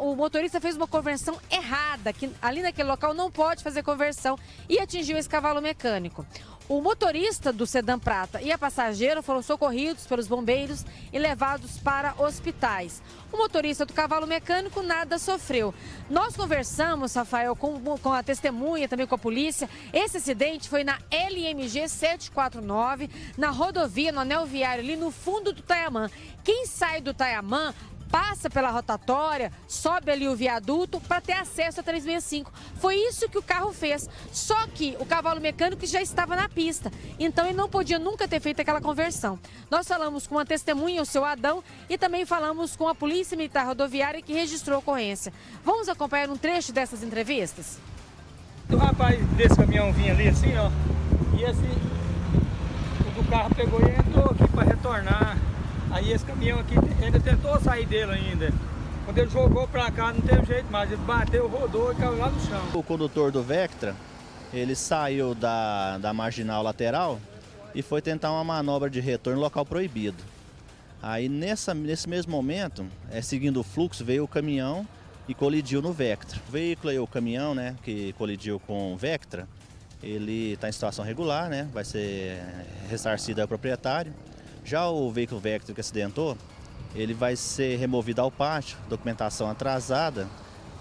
S2: o motorista fez uma conversão errada, que ali naquele local não pode fazer conversão, e atingiu esse cavalo mecânico. O motorista do sedã prata e a passageira foram socorridos pelos bombeiros e levados para hospitais. O motorista do cavalo mecânico nada sofreu. Nós conversamos, Rafael, com a testemunha, também com a polícia. Esse acidente foi na LMG 749, na rodovia, no anel viário, ali no fundo do Taiamã. Quem sai do Taiamã passa pela rotatória, sobe ali o viaduto para ter acesso a 365. Foi isso que o carro fez. Só que o cavalo mecânico já estava na pista, então ele não podia nunca ter feito aquela conversão. Nós falamos com uma testemunha, o seu Adão, e também falamos com a Polícia Militar Rodoviária que registrou a ocorrência. Vamos acompanhar um trecho dessas entrevistas?
S8: O rapaz desse caminhão vinha ali assim, ó, e esse, o do carro pegou e entrou aqui para retornar. Aí esse caminhão aqui ainda tentou sair dele ainda. Quando ele jogou pra cá não teve jeito mais, ele bateu, rodou e caiu lá no chão.
S9: O condutor do Vectra, ele saiu da marginal lateral e foi tentar uma manobra de retorno no local proibido. Aí nesse mesmo momento, seguindo o fluxo, veio o caminhão e colidiu no Vectra. O veículo e o caminhão, né, que colidiu com o Vectra, ele está em situação regular, né, vai ser ressarcido ao proprietário. Já o veículo Vectra que acidentou, ele vai ser removido ao pátio, documentação atrasada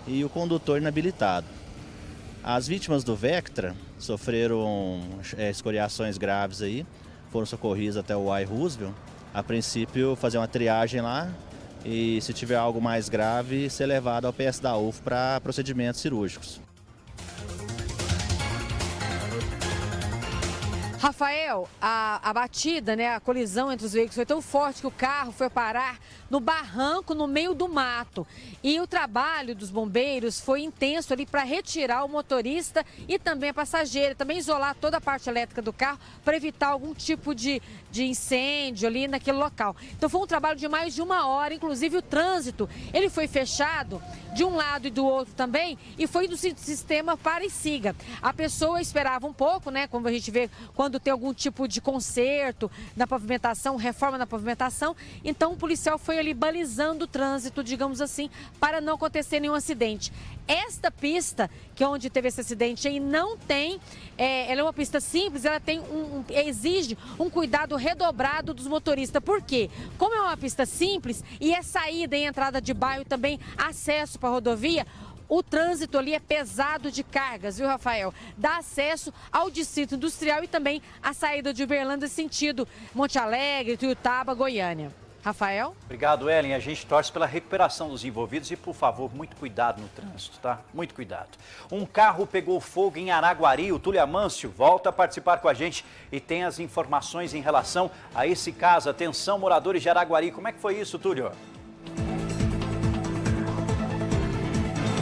S9: e o condutor inabilitado. As vítimas do Vectra sofreram escoriações graves aí, foram socorridas até o I. Roosevelt. A princípio, fazer uma triagem lá e, se tiver algo mais grave, ser levado ao PS da UF para procedimentos cirúrgicos.
S2: Rafael, a batida, né, a colisão entre os veículos foi tão forte que o carro foi parar no barranco, no meio do mato. E o trabalho dos bombeiros foi intenso ali para retirar o motorista e também a passageira, também isolar toda a parte elétrica do carro para evitar algum tipo de incêndio ali naquele local. Então foi um trabalho de mais de 1 hora, inclusive o trânsito, ele foi fechado de um lado e do outro também e foi do sistema para e siga. A pessoa esperava um pouco, né, como a gente vê quando tem algum tipo de conserto na pavimentação, reforma na pavimentação, então o policial foi ali balizando o trânsito, digamos assim, para não acontecer nenhum acidente. Esta pista, que é onde teve esse acidente aí, não tem, ela é uma pista simples, ela tem exige um cuidado redobrado dos motoristas. Por quê? Como é uma pista simples e é saída e entrada de bairro também, acesso para a rodovia, o trânsito ali é pesado de cargas, viu, Rafael? Dá acesso ao distrito industrial e também a saída de Uberlândia sentido Monte Alegre, Tuiutaba, Goiânia. Rafael?
S1: Obrigado, Ellen. A gente torce pela recuperação dos envolvidos e, por favor, muito cuidado no trânsito, tá? Muito cuidado. Um carro pegou fogo em Araguari. O Túlio Amâncio volta a participar com a gente e tem as informações em relação a esse caso. Atenção, moradores de Araguari. Como é que foi isso, Túlio?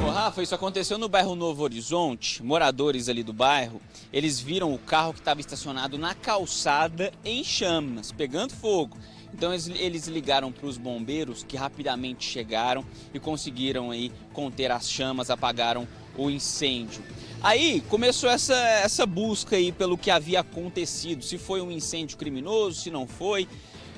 S3: Ô, Rafa, isso aconteceu no bairro Novo Horizonte. Moradores ali do bairro, eles viram o carro que estava estacionado na calçada em chamas, pegando fogo. Então eles ligaram para os bombeiros, que rapidamente chegaram e conseguiram aí conter as chamas, apagaram o incêndio. Aí começou essa busca aí pelo que havia acontecido, se foi um incêndio criminoso, se não foi.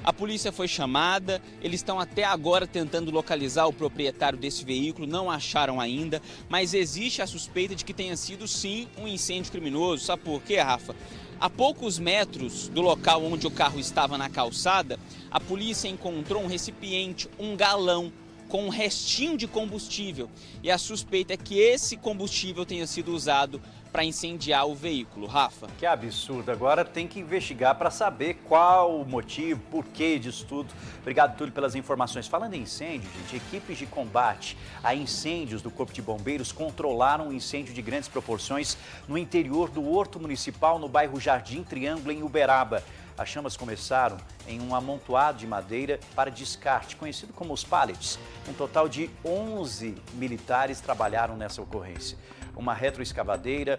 S3: A polícia foi chamada, eles estão até agora tentando localizar o proprietário desse veículo, não acharam ainda, mas existe a suspeita de que tenha sido sim um incêndio criminoso. Sabe por quê, Rafa? A poucos metros do local onde o carro estava na calçada, a polícia encontrou um recipiente, um galão, com um restinho de combustível. E a suspeita é que esse combustível tenha sido usado para incendiar o veículo. Rafa.
S1: Que absurdo. Agora tem que investigar para saber qual o motivo, porquê disso tudo. Obrigado, Túlio, pelas informações. Falando em incêndio, gente, equipes de combate a incêndios do Corpo de Bombeiros controlaram um incêndio de grandes proporções no interior do Horto Municipal, no bairro Jardim Triângulo, em Uberaba. As chamas começaram em um amontoado de madeira para descarte, conhecido como os pallets. Um total de 11 militares trabalharam nessa ocorrência. Uma retroescavadeira,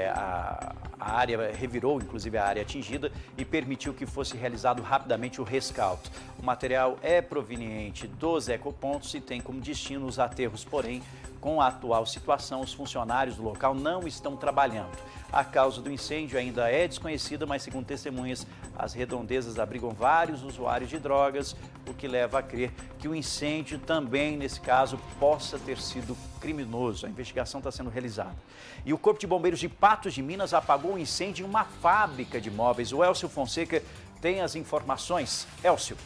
S1: a área revirou, inclusive a área atingida, e permitiu que fosse realizado rapidamente o rescaldo. O material é proveniente dos ecopontos e tem como destino os aterros, porém, com a atual situação, os funcionários do local não estão trabalhando. A causa do incêndio ainda é desconhecida, mas segundo testemunhas, as redondezas abrigam vários usuários de drogas, o que leva a crer que o incêndio também, nesse caso, possa ter sido criminoso. A investigação está sendo realizada. E o Corpo de Bombeiros de Patos de Minas apagou um incêndio em uma fábrica de móveis. O Elcio Fonseca tem as informações. Elcio.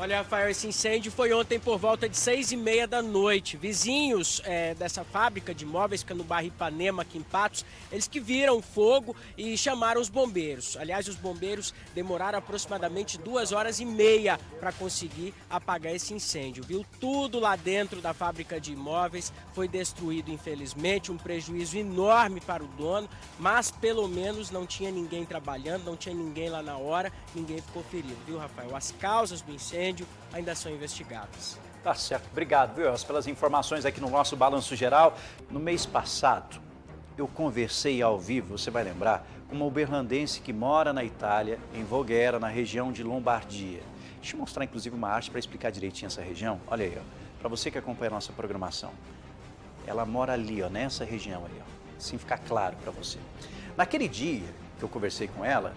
S6: Olha, Rafael, esse incêndio foi ontem por volta de 6h30 da noite. Vizinhos dessa fábrica de móveis, fica no bairro Ipanema, aqui em Patos, eles que viram fogo e chamaram os bombeiros. Aliás, os bombeiros demoraram aproximadamente 2h30 para conseguir apagar esse incêndio, viu? Tudo lá dentro da fábrica de móveis foi destruído, infelizmente, um prejuízo enorme para o dono, mas pelo menos não tinha ninguém trabalhando, não tinha ninguém lá na hora, ninguém ficou ferido, viu, Rafael? As causas do incêndio ainda são investigadas.
S1: Tá certo. Obrigado, viu, Elcio, pelas informações aqui no nosso Balanço Geral. No mês passado, eu conversei ao vivo, você vai lembrar, com uma uberlandense que mora na Itália, em Voghera, na região de Lombardia. Deixa eu mostrar, inclusive, uma arte para explicar direitinho essa região. Olha aí, ó, para você que acompanha a nossa programação. Ela mora ali, ó, nessa região ali, ó. Assim ficar claro para você. Naquele dia que eu conversei com ela,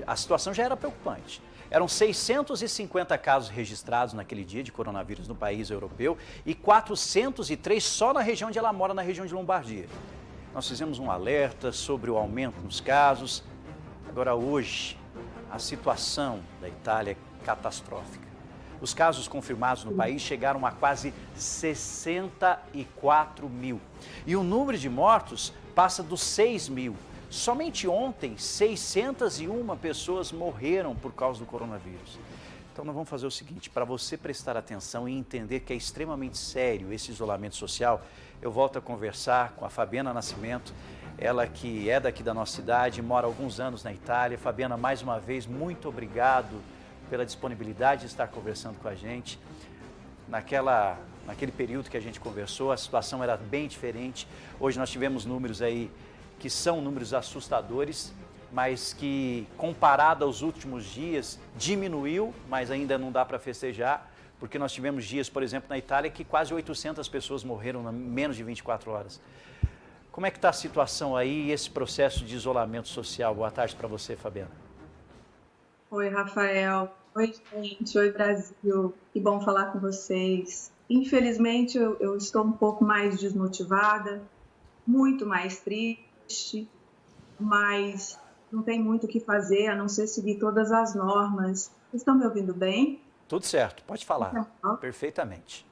S1: a situação já era preocupante. Eram 650 casos registrados naquele dia de coronavírus no país europeu e 403 só na região onde ela mora, na região de Lombardia. Nós fizemos um alerta sobre o aumento nos casos. Agora, hoje, a situação da Itália é catastrófica. Os casos confirmados no país chegaram a quase 64 mil. E o número de mortos passa dos 6 mil. Somente ontem, 601 pessoas morreram por causa do coronavírus. Então, nós vamos fazer o seguinte, para você prestar atenção e entender que é extremamente sério esse isolamento social, eu volto a conversar com a Fabiana Nascimento, ela que é daqui da nossa cidade, mora há alguns anos na Itália. Fabiana, mais uma vez, muito obrigado pela disponibilidade de estar conversando com a gente. Naquele período que a gente conversou, a situação era bem diferente. Hoje nós tivemos números aí que são números assustadores, mas que, comparado aos últimos dias, diminuiu, mas ainda não dá para festejar, porque nós tivemos dias, por exemplo, na Itália, que quase 800 pessoas morreram em menos de 24 horas. Como é que está a situação aí e esse processo de isolamento social? Boa tarde para você, Fabiana.
S10: Oi, Rafael. Oi, gente. Oi, Brasil. Que bom falar com vocês. Infelizmente, eu estou um pouco mais desmotivada, muito mais triste, mas não tem muito o que fazer, a não ser seguir todas as normas. Vocês estão me ouvindo bem?
S1: Tudo certo, pode falar. Perfeitamente.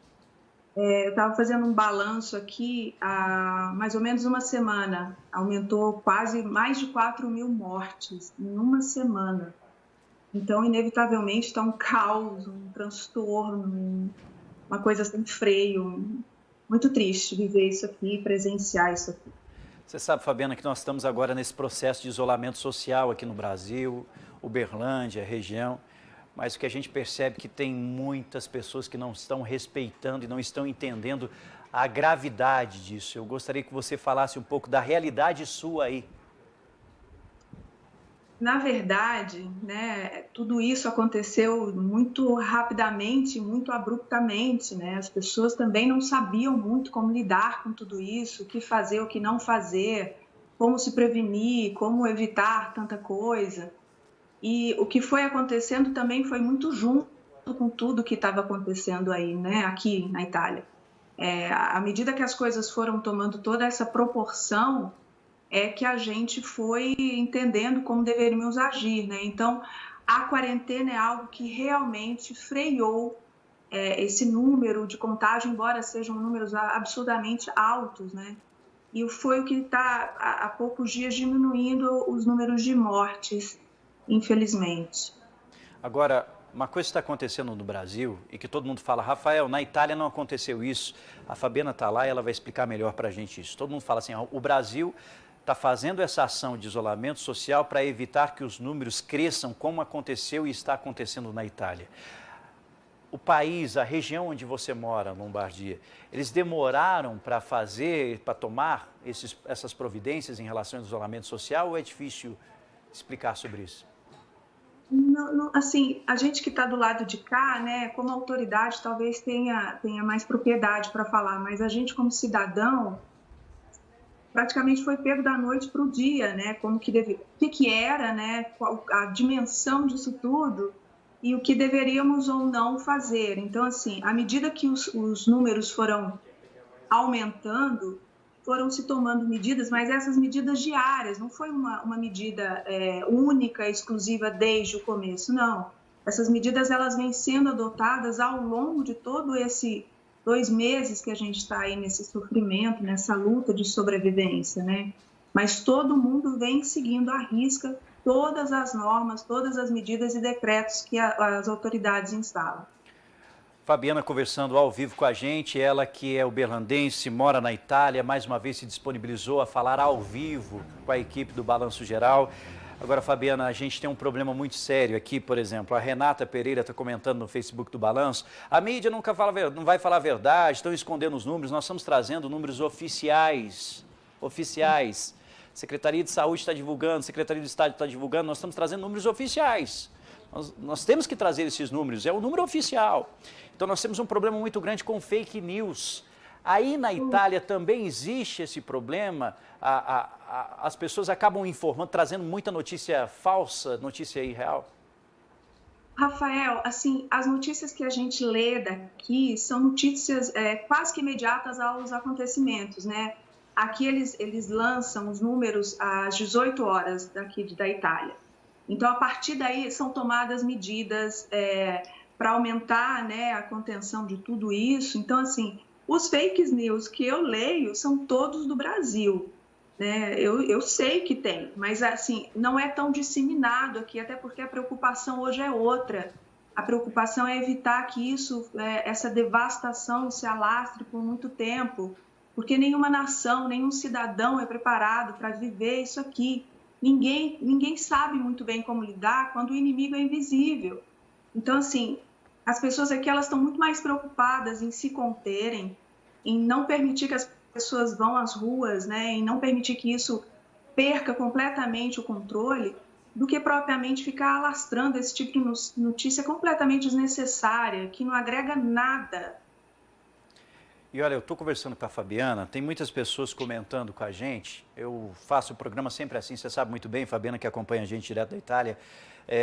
S10: Eu estava fazendo um balanço aqui há mais ou menos uma semana. Aumentou quase mais de 4 mil mortes em uma semana. Então, inevitavelmente, está um caos, um transtorno, uma coisa sem freio. Muito triste viver isso aqui, presenciar isso aqui.
S1: Você sabe, Fabiana, que nós estamos agora nesse processo de isolamento social aqui no Brasil, Uberlândia, região, mas o que a gente percebe é que tem muitas pessoas que não estão respeitando e não estão entendendo a gravidade disso. Eu gostaria que você falasse um pouco da realidade sua aí.
S10: Na verdade, né, tudo isso aconteceu muito rapidamente, muito abruptamente, né? As pessoas também não sabiam muito como lidar com tudo isso, o que fazer, o que não fazer, como se prevenir, como evitar tanta coisa. E o que foi acontecendo também foi muito junto com tudo que estava acontecendo aí, né, aqui na Itália. À medida que as coisas foram tomando toda essa proporção, é que a gente foi entendendo como deveríamos agir, né? Então, a quarentena é algo que realmente freou esse número de contágio, embora sejam números absurdamente altos, né? E foi o que está, há poucos dias, diminuindo os números de mortes, infelizmente.
S1: Agora, uma coisa que está acontecendo no Brasil e que todo mundo fala, Rafael, na Itália não aconteceu isso. A Fabiana está lá e ela vai explicar melhor para a gente isso. Todo mundo fala assim, o Brasil está fazendo essa ação de isolamento social para evitar que os números cresçam como aconteceu e está acontecendo na Itália. O país, a região onde você mora, Lombardia, eles demoraram para tomar essas providências em relação ao isolamento social ou é difícil explicar sobre isso?
S10: Assim, a gente que está do lado de cá, né, como autoridade, talvez tenha mais propriedade para falar, mas a gente como cidadão praticamente foi pego da noite para o dia, né, como que o que era, né, a dimensão disso tudo e o que deveríamos ou não fazer. Então, assim, à medida que os números foram aumentando, foram se tomando medidas, mas essas medidas diárias, não foi uma medida única, exclusiva desde o começo, não. Essas medidas elas vêm sendo adotadas ao longo de todo esse 2 meses que a gente está aí nesse sofrimento, nessa luta de sobrevivência, né? Mas todo mundo vem seguindo à risca todas as normas, todas as medidas e decretos que as autoridades instalam.
S1: Fabiana conversando ao vivo com a gente, ela que é uberlandense, mora na Itália, mais uma vez se disponibilizou a falar ao vivo com a equipe do Balanço Geral. Agora, Fabiana, a gente tem um problema muito sério aqui, por exemplo, a Renata Pereira está comentando no Facebook do Balanço, a mídia não vai falar a verdade, estão escondendo os números, nós estamos trazendo números oficiais. Secretaria de Saúde está divulgando, Secretaria de Estado está divulgando, nós estamos trazendo números oficiais. Nós temos que trazer esses números, é o número oficial. Então nós temos um problema muito grande com fake news. Aí na Itália também existe esse problema, as pessoas acabam informando, trazendo muita notícia falsa, notícia irreal.
S10: Rafael, assim, as notícias que a gente lê daqui são notícias quase que imediatas aos acontecimentos, né? Aqui eles lançam os números às 18 horas daqui da Itália. Então, a partir daí, são tomadas medidas para aumentar, né, a contenção de tudo isso. Então, assim, os fake news que eu leio são todos do Brasil, né? Eu sei que tem, mas, assim, não é tão disseminado aqui, até porque a preocupação hoje é outra. A preocupação é evitar que essa devastação se alastre por muito tempo, porque nenhuma nação, nenhum cidadão é preparado para viver isso aqui. Ninguém sabe muito bem como lidar quando o inimigo é invisível. Então, assim, as pessoas aqui elas estão muito mais preocupadas em se conterem, em não permitir que as pessoas vão às ruas, né, em não permitir que isso perca completamente o controle, do que propriamente ficar alastrando esse tipo de notícia completamente desnecessária, que não agrega nada.
S1: E olha, eu estou conversando com a Fabiana, tem muitas pessoas comentando com a gente, eu faço o programa sempre assim, você sabe muito bem, Fabiana que acompanha a gente direto da Itália,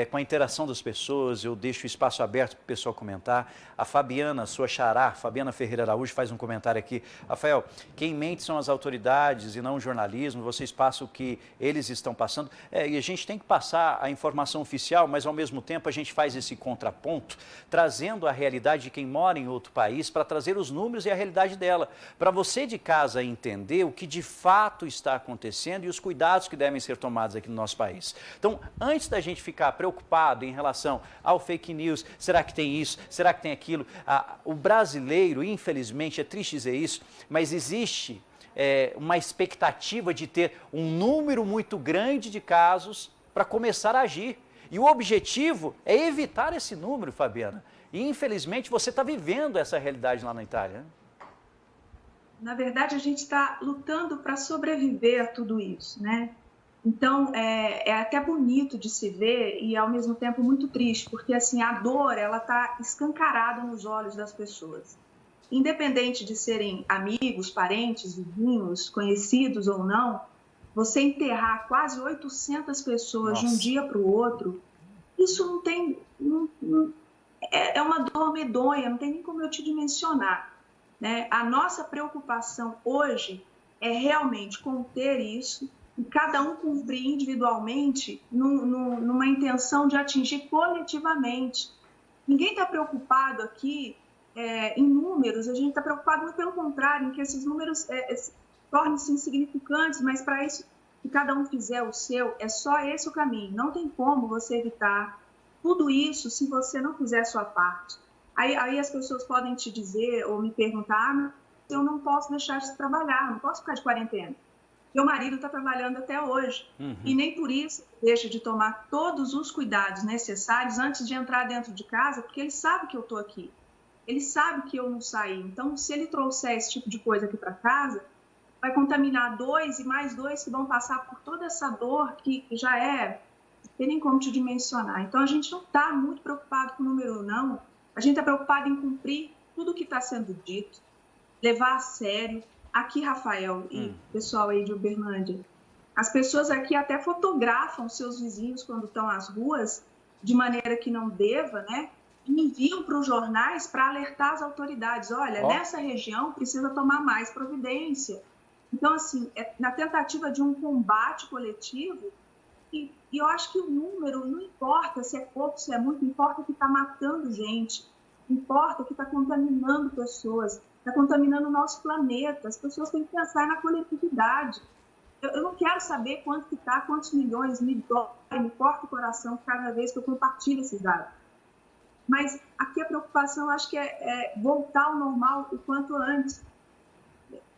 S1: com a interação das pessoas, eu deixo o espaço aberto para o pessoal comentar. A Fabiana, sua xará, Fabiana Ferreira Araújo, faz um comentário aqui. Rafael, quem mente são as autoridades e não o jornalismo, vocês passam o que eles estão passando. E a gente tem que passar a informação oficial, mas ao mesmo tempo a gente faz esse contraponto, trazendo a realidade de quem mora em outro país, para trazer os números e a realidade dela. Para você de casa entender o que de fato está acontecendo e os cuidados que devem ser tomados aqui no nosso país. Então, antes da gente ficar preocupado em relação ao fake news, será que tem isso, será que tem aquilo? O brasileiro, infelizmente, é triste dizer isso, mas existe uma expectativa de ter um número muito grande de casos para começar a agir. E o objetivo é evitar esse número, Fabiana. E infelizmente você está vivendo essa realidade lá na Itália, né?
S10: Na verdade, a gente está lutando para sobreviver a tudo isso, né? Então, é até bonito de se ver e, ao mesmo tempo, muito triste, porque, assim, a dor, ela está escancarada nos olhos das pessoas. Independente de serem amigos, parentes, vizinhos, conhecidos ou não, você enterrar quase 800 pessoas de um dia para o outro, isso não tem... é uma dor medonha, não tem nem como eu te dimensionar, né? A nossa preocupação hoje é realmente conter isso, e cada um cumprir individualmente numa intenção de atingir coletivamente. Ninguém está preocupado aqui em números, a gente está preocupado muito pelo contrário, em que esses números tornem-se insignificantes, mas para isso que cada um fizer o seu, é só esse o caminho. Não tem como você evitar tudo isso se você não fizer a sua parte. Aí as pessoas podem te dizer ou me perguntar, eu não posso deixar de trabalhar, não posso ficar de quarentena. Meu marido está trabalhando até hoje e nem por isso deixa de tomar todos os cuidados necessários antes de entrar dentro de casa, porque ele sabe que eu estou aqui, ele sabe que eu não saí. Então, se ele trouxer esse tipo de coisa aqui para casa, vai contaminar 2 e mais 2 que vão passar por toda essa dor que já é tem nem como te dimensionar. Então, a gente não está muito preocupado com o número, não. A gente está preocupado em cumprir tudo o que está sendo dito, levar a sério. Aqui, Rafael e pessoal aí de Uberlândia, as pessoas aqui até fotografam seus vizinhos quando estão às ruas, de maneira que não deva, né? E enviam para os jornais para alertar as autoridades. Olha, nessa região precisa tomar mais providência. Então, assim, na tentativa de um combate coletivo, e eu acho que o número não importa se é pouco, se é muito, importa que está matando gente, importa que está contaminando pessoas, está contaminando o nosso planeta. As pessoas têm que pensar na coletividade. Eu não quero saber quanto que está, quantos milhões, me dói, me corta o coração cada vez que eu compartilho esses dados. Mas aqui a preocupação, acho que é voltar ao normal o quanto antes.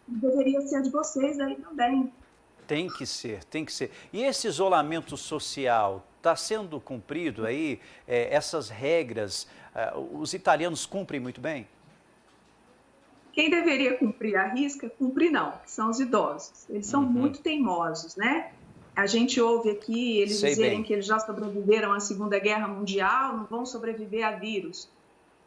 S10: Deveria ser a de vocês aí também.
S1: Tem que ser, tem que ser. E esse isolamento social está sendo cumprido aí? Essas regras, os italianos cumprem muito bem?
S10: Quem deveria cumprir a risca, cumprir não, que são os idosos. Eles são muito teimosos, né? A gente ouve aqui eles dizerem que eles já sobreviveram à Segunda Guerra Mundial, não vão sobreviver a vírus.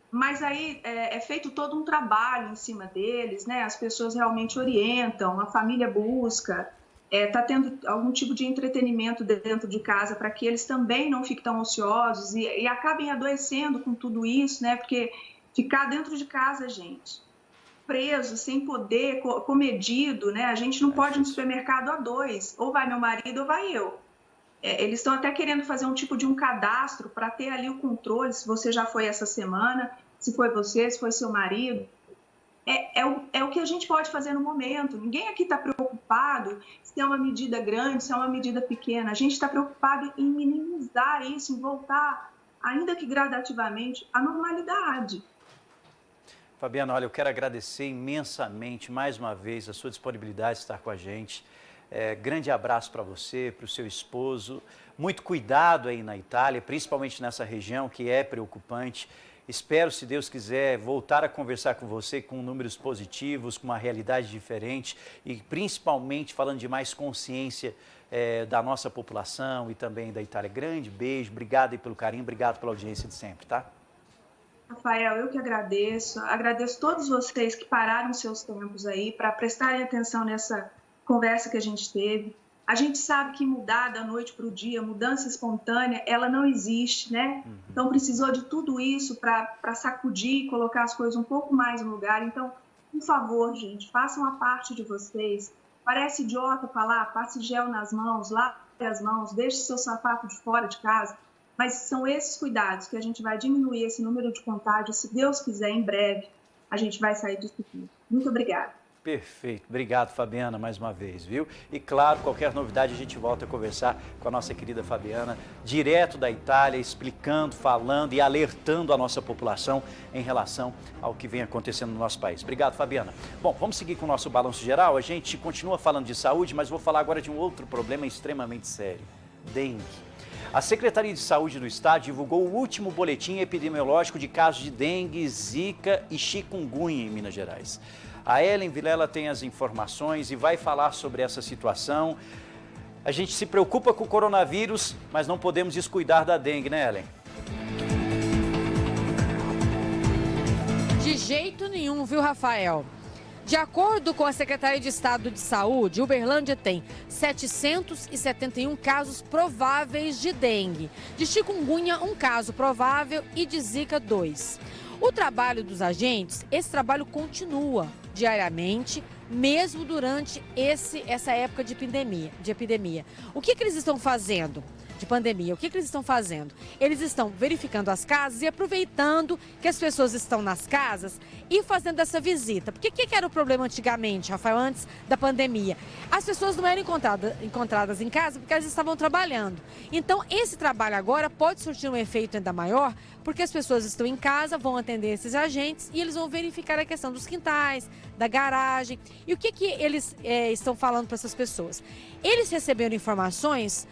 S10: Mas aí é feito todo um trabalho em cima deles, né? As pessoas realmente orientam, a família busca, está tendo algum tipo de entretenimento dentro de casa para que eles também não fiquem tão ociosos e acabem adoecendo com tudo isso, né? Porque ficar dentro de casa, gente, preso, sem poder, comedido, né? A gente não pode ir no supermercado a dois, ou vai meu marido ou vai eu. Eles estão até querendo fazer um tipo de um cadastro para ter ali o controle, se você já foi essa semana, se foi você, se foi seu marido. É o que a gente pode fazer no momento. Ninguém aqui está preocupado se é uma medida grande, se é uma medida pequena. A gente está preocupado em minimizar isso, em voltar, ainda que gradativamente, à normalidade.
S1: Fabiana, olha, eu quero agradecer imensamente, mais uma vez, a sua disponibilidade de estar com a gente. Grande abraço para você, para o seu esposo. Muito cuidado aí na Itália, principalmente nessa região que é preocupante. Espero, se Deus quiser, voltar a conversar com você com números positivos, com uma realidade diferente e principalmente falando de mais consciência da nossa população e também da Itália. Grande beijo, obrigado aí pelo carinho, obrigado pela audiência de sempre, tá?
S10: Rafael, eu que agradeço todos vocês que pararam seus tempos aí para prestarem atenção nessa conversa que a gente teve. A gente sabe que mudar da noite para o dia, mudança espontânea, ela não existe, né? Então precisou de tudo isso para sacudir e colocar as coisas um pouco mais no lugar. Então, por favor, gente, façam a parte de vocês. Parece idiota falar, passe gel nas mãos, lave as mãos, deixe seu sapato de fora de casa. Mas são esses cuidados que a gente vai diminuir esse número de contágios. Se Deus quiser, em breve, a gente vai sair disso tudo. Muito obrigada.
S1: Perfeito. Obrigado, Fabiana, mais uma vez, viu? E claro, qualquer novidade a gente volta a conversar com a nossa querida Fabiana, direto da Itália, explicando, falando e alertando a nossa população em relação ao que vem acontecendo no nosso país. Obrigado, Fabiana. Bom, vamos seguir com o nosso balanço geral. A gente continua falando de saúde, mas vou falar agora de um outro problema extremamente sério: dengue. A Secretaria de Saúde do Estado divulgou o último boletim epidemiológico de casos de dengue, zika e chikungunya em Minas Gerais. A Ellen Vilela tem as informações e vai falar sobre essa situação. A gente se preocupa com o coronavírus, mas não podemos descuidar da dengue, né, Ellen?
S2: De jeito nenhum, viu, Rafael? De acordo com a Secretaria de Estado de Saúde, Uberlândia tem 771 casos prováveis de dengue, de chikungunya 1 caso provável e de zika 2. O trabalho dos agentes, esse trabalho continua diariamente, mesmo durante essa época de epidemia. O que eles estão fazendo? De pandemia, o que eles estão fazendo? Eles estão verificando as casas e aproveitando que as pessoas estão nas casas e fazendo essa visita. Porque o que era o problema antigamente, Rafael, antes da pandemia? As pessoas não eram encontradas em casa porque elas estavam trabalhando. Então, esse trabalho agora pode surtir um efeito ainda maior, porque as pessoas estão em casa, vão atender esses agentes e eles vão verificar a questão dos quintais, da garagem. E o que eles estão falando para essas pessoas? Eles receberam informações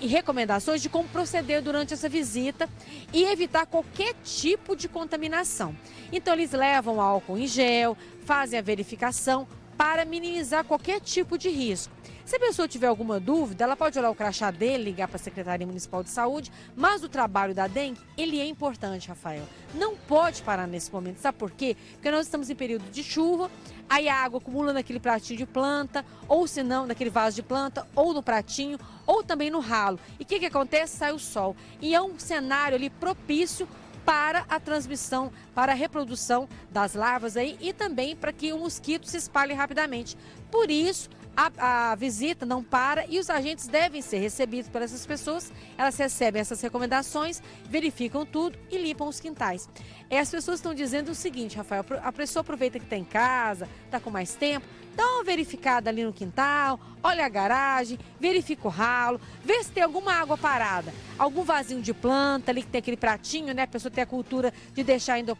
S2: e recomendações de como proceder durante essa visita e evitar qualquer tipo de contaminação. Então, eles levam álcool em gel, fazem a verificação para minimizar qualquer tipo de risco. Se a pessoa tiver alguma dúvida, ela pode olhar o crachá dele, ligar para a Secretaria Municipal de Saúde, mas o trabalho da dengue, ele é importante, Rafael. Não pode parar nesse momento, sabe por quê? Porque nós estamos em período de chuva, aí a água acumula naquele pratinho de planta, ou se não, naquele vaso de planta, ou no pratinho, ou também no ralo. E o que acontece? Sai o sol. E é um cenário ali propício para a transmissão, para a reprodução das larvas aí e também para que o mosquito se espalhe rapidamente. Por isso, a visita não para e os agentes devem ser recebidos por essas pessoas. Elas recebem essas recomendações, verificam tudo e limpam os quintais. As pessoas estão dizendo o seguinte, Rafael, a pessoa aproveita que está em casa, está com mais tempo, dá uma verificada ali no quintal, olha a garagem, verifica o ralo, vê se tem alguma água parada, algum vasinho de planta ali que tem aquele pratinho, né? A pessoa tem a cultura de deixar ainda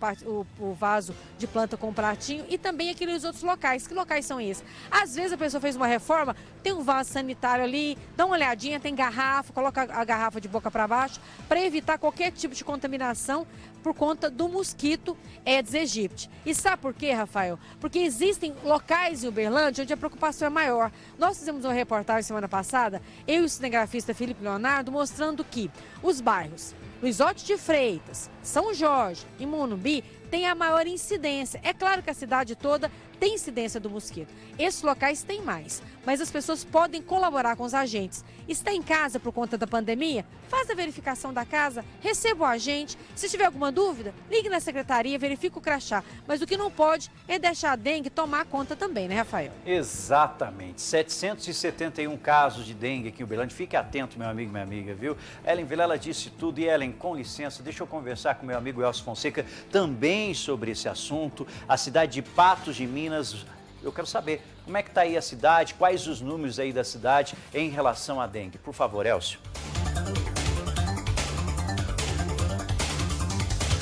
S2: o vaso de planta com o pratinho e também aqueles outros locais. Que locais são esses? Às vezes a pessoa fez uma reforma, tem um vaso sanitário ali, dá uma olhadinha, tem garrafa, coloca a garrafa de boca para baixo para evitar qualquer tipo de contaminação por conta do mosquito Aedes aegypti. E sabe por quê, Rafael? Porque existem locais em Uberlândia onde a preocupação é maior. Nós fizemos uma reportagem semana passada, eu e o cinegrafista Felipe Leonardo, mostrando que os bairros Luiz Otto de Freitas, São Jorge e Morumbi têm a maior incidência. É claro que a cidade toda tem incidência do mosquito. Esses locais têm mais, mas as pessoas podem colaborar com os agentes. Está em casa por conta da pandemia? Faz a verificação da casa, receba o agente. Se tiver alguma dúvida, ligue na secretaria, verifique o crachá. Mas o que não pode é deixar a dengue tomar conta também, né, Rafael?
S1: Exatamente. 771 casos de dengue aqui em Uberlândia. Fique atento, meu amigo e minha amiga, viu? Ellen Vilela disse tudo. E Ellen, com licença, deixa eu conversar com meu amigo Elcio Fonseca também sobre esse assunto. A cidade de Patos de Minas, eu quero saber como é que está aí a cidade, quais os números aí da cidade em relação à dengue. Por favor, Elcio.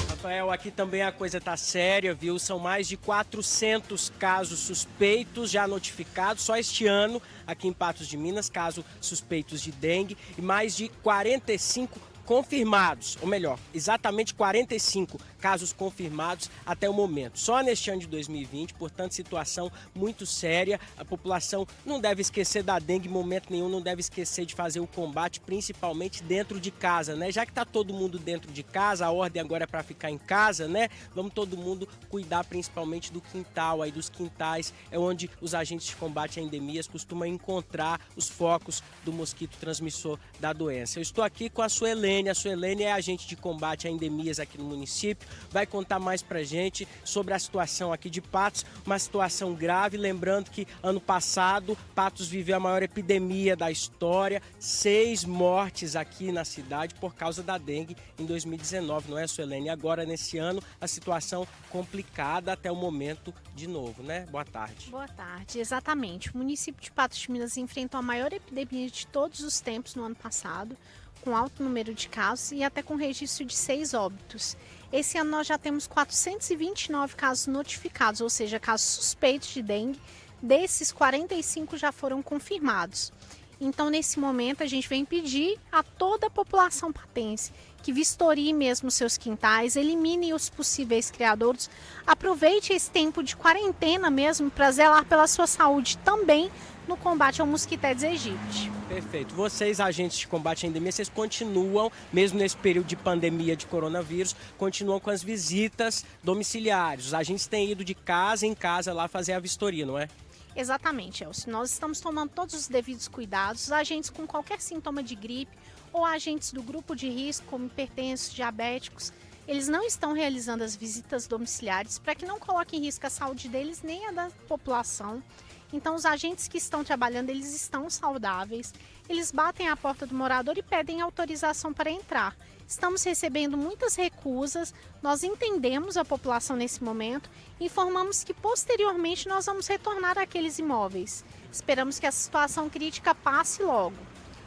S6: Rafael, aqui também a coisa está séria, viu? São mais de 400 casos suspeitos já notificados, só este ano, aqui em Patos de Minas, casos suspeitos de dengue, e mais de 45 confirmados, ou melhor, exatamente 45 casos confirmados até o momento. Só neste ano de 2020, portanto, situação muito séria. A população não deve esquecer da dengue em momento nenhum, não deve esquecer de fazer o combate, principalmente dentro de casa, né? Já que está todo mundo dentro de casa, a ordem agora é para ficar em casa, né? Vamos todo mundo cuidar principalmente do quintal, aí dos quintais, é onde os agentes de combate a endemias costumam encontrar os focos do mosquito transmissor da doença. Eu estou aqui com a Suelene. A Suelene é agente de combate a endemias aqui no município, vai contar mais pra gente sobre a situação aqui de Patos, uma situação grave, lembrando que ano passado Patos viveu a maior epidemia da história, 6 mortes aqui na cidade por causa da dengue em 2019, não é, Suelene? Agora nesse ano a situação complicada até o momento de novo, né? Boa tarde.
S11: Boa tarde, exatamente. O município de Patos de Minas enfrentou a maior epidemia de todos os tempos no ano passado, com alto número de casos e até com registro de 6 óbitos. Esse ano nós já temos 429 casos notificados, ou seja, casos suspeitos de dengue. Desses, 45 já foram confirmados. Então, nesse momento, a gente vem pedir a toda a população patense que vistorie mesmo seus quintais, elimine os possíveis criadouros, aproveite esse tempo de quarentena mesmo para zelar pela sua saúde também no combate ao mosquito Aedes aegypti.
S6: Perfeito. Vocês, agentes de combate à endemia, vocês continuam, mesmo nesse período de pandemia de coronavírus, continuam com as visitas domiciliares. Os agentes têm ido de casa em casa lá fazer a vistoria, não é?
S11: Exatamente, Elcio. Nós estamos tomando todos os devidos cuidados. Os agentes com qualquer sintoma de gripe ou agentes do grupo de risco, como hipertensos, diabéticos, eles não estão realizando as visitas domiciliares para que não coloque em risco a saúde deles nem a da população. Então, os agentes que estão trabalhando, eles estão saudáveis, eles batem a porta do morador e pedem autorização para entrar. Estamos recebendo muitas recusas, nós entendemos a população nesse momento, informamos que posteriormente nós vamos retornar àqueles imóveis. Esperamos que a situação crítica passe logo.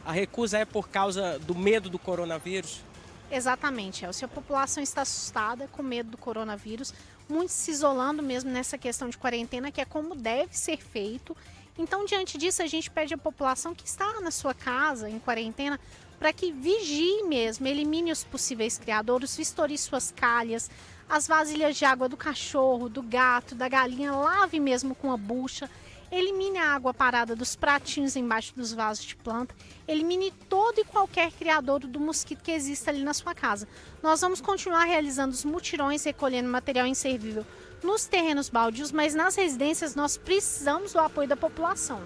S6: A recusa é por causa do medo do coronavírus?
S11: Exatamente, Elcio. A população está assustada, com medo do coronavírus, muitos se isolando mesmo nessa questão de quarentena, que é como deve ser feito. Então, diante disso, a gente pede à população que está na sua casa, em quarentena, para que vigie mesmo, elimine os possíveis criadouros, vistorie suas calhas, as vasilhas de água do cachorro, do gato, da galinha, lave mesmo com a bucha, elimine a água parada dos pratinhos embaixo dos vasos de planta, elimine todo e qualquer criadouro do mosquito que exista ali na sua casa. Nós vamos continuar realizando os mutirões, recolhendo material inservível nos terrenos baldios, mas nas residências nós precisamos do apoio da população.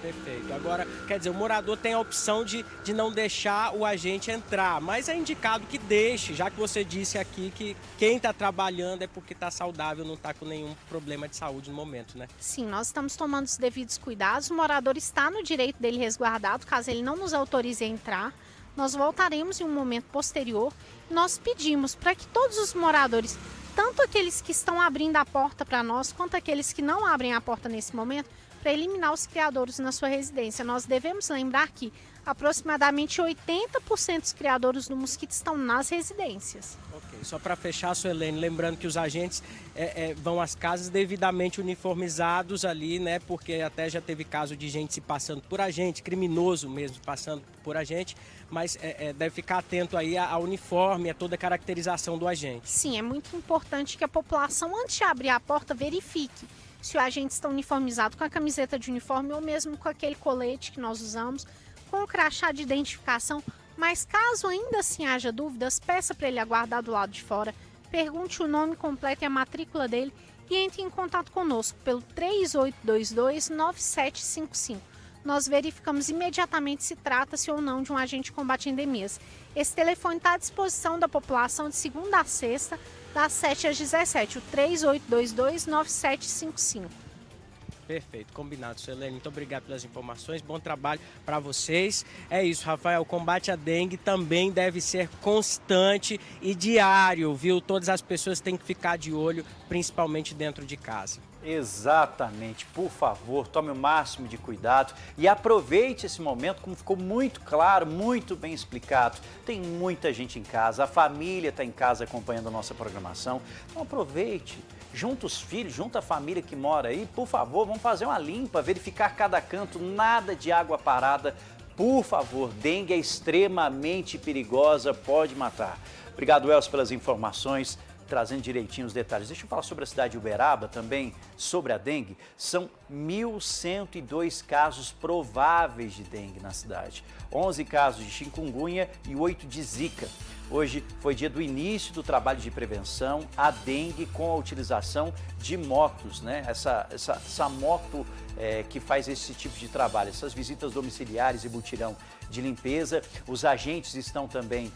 S6: Perfeito. Agora, quer dizer, o morador tem a opção de não deixar o agente entrar, mas é indicado que deixe, já que você disse aqui que quem está trabalhando é porque está saudável, não está com nenhum problema de saúde no momento, né?
S11: Sim, nós estamos tomando os devidos cuidados, o morador está no direito dele resguardado, caso ele não nos autorize a entrar. Nós voltaremos em um momento posterior. Nós pedimos para que todos os moradores, tanto aqueles que estão abrindo a porta para nós, quanto aqueles que não abrem a porta nesse momento, para eliminar os criadouros na sua residência. Nós devemos lembrar que aproximadamente 80% dos criadouros do mosquito estão nas residências.
S6: Ok, só para fechar, Suelene, lembrando que os agentes vão às casas devidamente uniformizados ali, né? Porque até já teve caso de gente se passando por agente, criminoso mesmo passando por agente, mas deve ficar atento aí ao uniforme, a toda a caracterização do agente.
S11: Sim, é muito importante que a população, antes de abrir a porta, verifique se o agente está uniformizado com a camiseta de uniforme ou mesmo com aquele colete que nós usamos, com o crachá de identificação. Mas caso ainda assim haja dúvidas, peça para ele aguardar do lado de fora, pergunte o nome completo e a matrícula dele e entre em contato conosco pelo 3822-9755. Nós verificamos imediatamente se trata-se ou não de um agente de combate a endemias. Esse telefone está à disposição da população de segunda a sexta, das 7 às 17, o 3822-9755.
S6: Perfeito, combinado, Suelene. Muito obrigado pelas informações, bom trabalho para vocês. É isso, Rafael, o combate à dengue também deve ser constante e diário, viu? Todas as pessoas têm que ficar de olho, principalmente dentro de casa.
S1: Exatamente, por favor, tome o máximo de cuidado e aproveite esse momento, como ficou muito claro, muito bem explicado. Tem muita gente em casa, a família está em casa acompanhando a nossa programação, então aproveite, junta os filhos, junta a família que mora aí, por favor, vamos fazer uma limpa, verificar cada canto, nada de água parada, por favor, dengue é extremamente perigosa, pode matar. Obrigado, Elcio, pelas informações, trazendo direitinho os detalhes. Deixa eu falar sobre a cidade de Uberaba também, sobre a dengue. São 1.102 casos prováveis de dengue na cidade. 11 casos de chikungunya e 8 de zika. Hoje foi dia do início do trabalho de prevenção à dengue com a utilização de motos, né? Essa moto que faz esse tipo de trabalho, essas visitas domiciliares e mutirão de limpeza. Os agentes estão também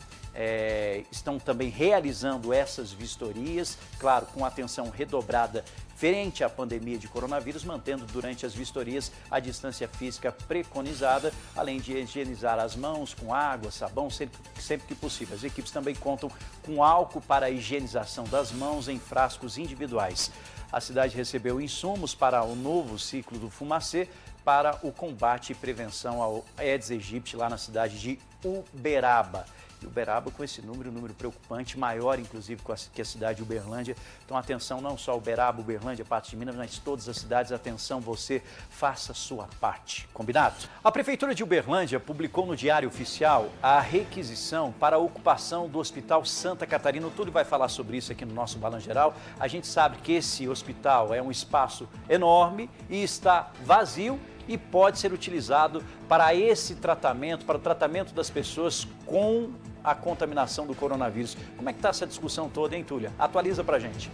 S1: realizando essas vistorias, claro, com atenção redobrada frente à pandemia de coronavírus, mantendo durante as vistorias a distância física preconizada, além de higienizar as mãos com água, sabão, sempre que possível. As equipes também contam com álcool para a higienização das mãos em frascos individuais. A cidade recebeu insumos para o novo ciclo do Fumacê para o combate e prevenção ao Aedes aegypti lá na cidade de Uberaba. E Uberaba com esse número preocupante, maior inclusive que a cidade de Uberlândia. Então atenção, não só Uberaba, Uberlândia, Patos de Minas, mas todas as cidades, atenção, você faça a sua parte, combinado? A Prefeitura de Uberlândia publicou no Diário Oficial a requisição para a ocupação do Hospital Santa Catarina. O Túlio vai falar sobre isso aqui no nosso Balanço Geral. A gente sabe que esse hospital é um espaço enorme e está vazio e pode ser utilizado para esse tratamento, para o tratamento das pessoas com a contaminação do coronavírus. Como é que está essa discussão toda, hein, Túlia? Atualiza pra gente.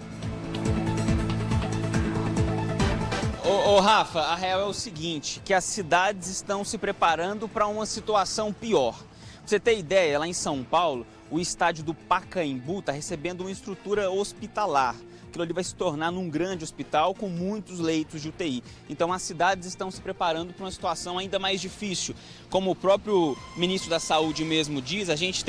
S3: Ô Rafa, a real é o seguinte, que as cidades estão se preparando para uma situação pior. Pra você ter ideia, lá em São Paulo, o estádio do Pacaembu está recebendo uma estrutura hospitalar. Aquilo ali vai se tornar num grande hospital com muitos leitos de UTI. Então as cidades estão se preparando para uma situação ainda mais difícil. Como o próprio ministro da Saúde mesmo diz, a gente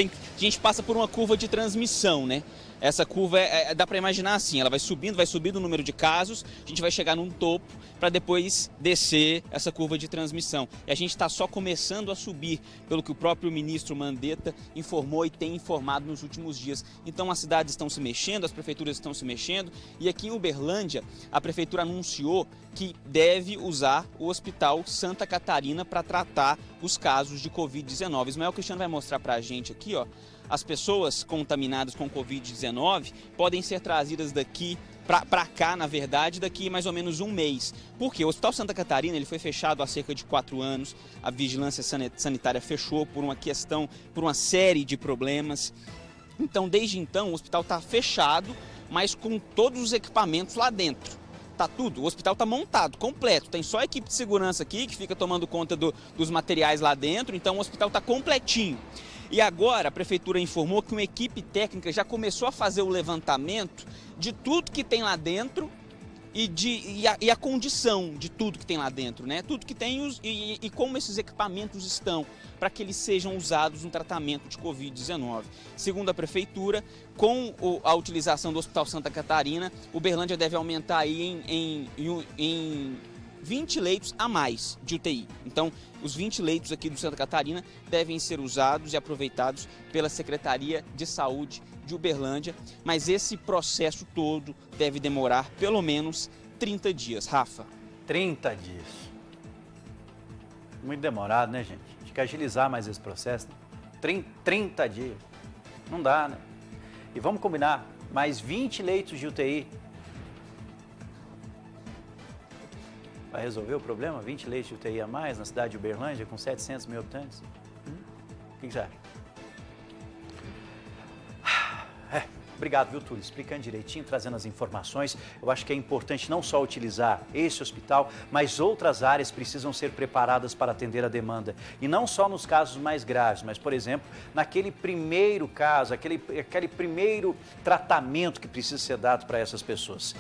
S3: passa por uma curva de transmissão, né? Essa curva, dá para imaginar assim, ela vai subindo o número de casos, a gente vai chegar num topo para depois descer essa curva de transmissão. E a gente está só começando a subir, pelo que o próprio ministro Mandetta informou e tem informado nos últimos dias. Então as cidades estão se mexendo, as prefeituras estão se mexendo, e aqui em Uberlândia a prefeitura anunciou que deve usar o Hospital Santa Catarina para tratar os casos de Covid-19. Ismael Cristiano vai mostrar para a gente aqui, ó. As pessoas contaminadas com Covid-19 podem ser trazidas daqui para cá, na verdade, daqui mais ou menos um mês. Porque o Hospital Santa Catarina ele foi fechado há cerca de 4 anos, a vigilância sanitária fechou por uma série de problemas. Então, desde então, o hospital está fechado, mas com todos os equipamentos lá dentro. Tá tudo, o hospital está montado, completo, tem só a equipe de segurança aqui que fica tomando conta dos materiais lá dentro, então o hospital está completinho. E agora a prefeitura informou que uma equipe técnica já começou a fazer o levantamento de tudo que tem lá dentro e a condição de tudo que tem lá dentro, né? Tudo que tem e como esses equipamentos estão, para que eles sejam usados no tratamento de Covid-19. Segundo a prefeitura, com a utilização do Hospital Santa Catarina, Uberlândia deve aumentar aí em 20 leitos a mais de UTI. Então, os 20 leitos aqui do Santa Catarina devem ser usados e aproveitados pela Secretaria de Saúde de Uberlândia, mas esse processo todo deve demorar pelo menos 30 dias. Rafa.
S1: 30 dias. Muito demorado, né, gente? Tem que agilizar mais esse processo. Né? 30 dias. Não dá, né? E vamos combinar, mais 20 leitos de UTI. Vai resolver o problema? 20 leitos de UTI a mais na cidade de Uberlândia, com 700 mil habitantes? O que você acha? Obrigado, viu, Túlio? Explicando direitinho, trazendo as informações. Eu acho que é importante não só utilizar esse hospital, mas outras áreas precisam ser preparadas para atender a demanda. E não só nos casos mais graves, mas, por exemplo, naquele primeiro caso, aquele primeiro tratamento que precisa ser dado para essas pessoas.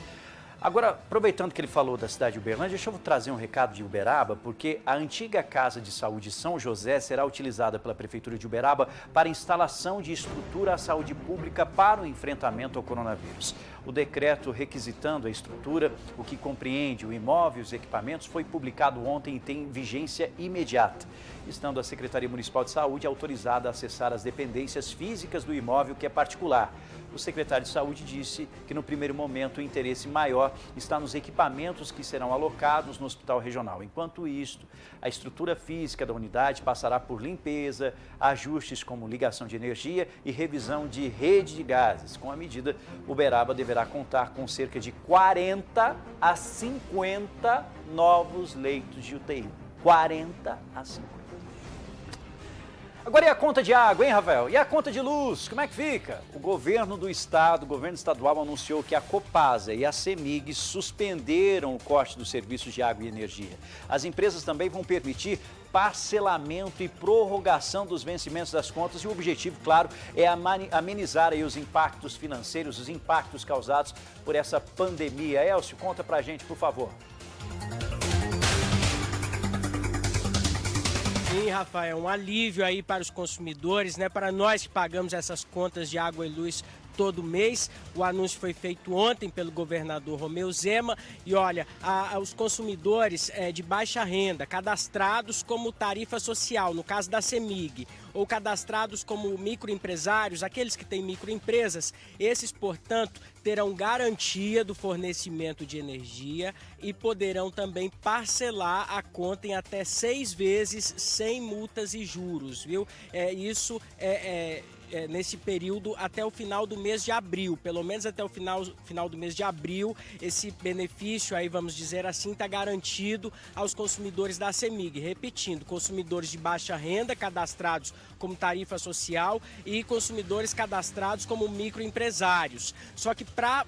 S1: Agora, aproveitando que ele falou da cidade de Uberlândia, deixa eu trazer um recado de Uberaba, porque a antiga Casa de Saúde São José será utilizada pela Prefeitura de Uberaba para instalação de estrutura à saúde pública para o enfrentamento ao coronavírus. O decreto requisitando a estrutura, o que compreende o imóvel e os equipamentos, foi publicado ontem e tem vigência imediata, estando a Secretaria Municipal de Saúde autorizada a acessar as dependências físicas do imóvel, que é particular. O secretário de Saúde disse que, no primeiro momento, o interesse maior está nos equipamentos que serão alocados no hospital regional. Enquanto isto, a estrutura física da unidade passará por limpeza, ajustes como ligação de energia e revisão de rede de gases. Com a medida, Uberaba deverá contar com cerca de 40 a 50 novos leitos de UTI. 40 a 50. Agora, e a conta de água, hein, Rafael? E a conta de luz, como é que fica? O governo do estado, o governo estadual anunciou que a Copasa e a CEMIG suspenderam o corte dos serviços de água e energia. As empresas também vão permitir parcelamento e prorrogação dos vencimentos das contas, e o objetivo, claro, é amenizar aí os impactos financeiros, os impactos causados por essa pandemia. Elcio, conta pra gente, por favor.
S6: Sim, Rafael, um alívio aí para os consumidores, né? Para nós que pagamos essas contas de água e luz todo mês. O anúncio foi feito ontem pelo governador Romeu Zema e olha, os consumidores de baixa renda, cadastrados como tarifa social, no caso da CEMIG, ou cadastrados como microempresários, aqueles que têm microempresas, esses, portanto, terão garantia do fornecimento de energia e poderão também parcelar a conta em até 6 vezes sem multas e juros, viu? Isso nesse período até o final do mês de abril, pelo menos até o final do mês de abril, esse benefício aí, vamos dizer assim, está garantido aos consumidores da CEMIG. Repetindo, consumidores de baixa renda cadastrados como tarifa social e consumidores cadastrados como microempresários. Só que para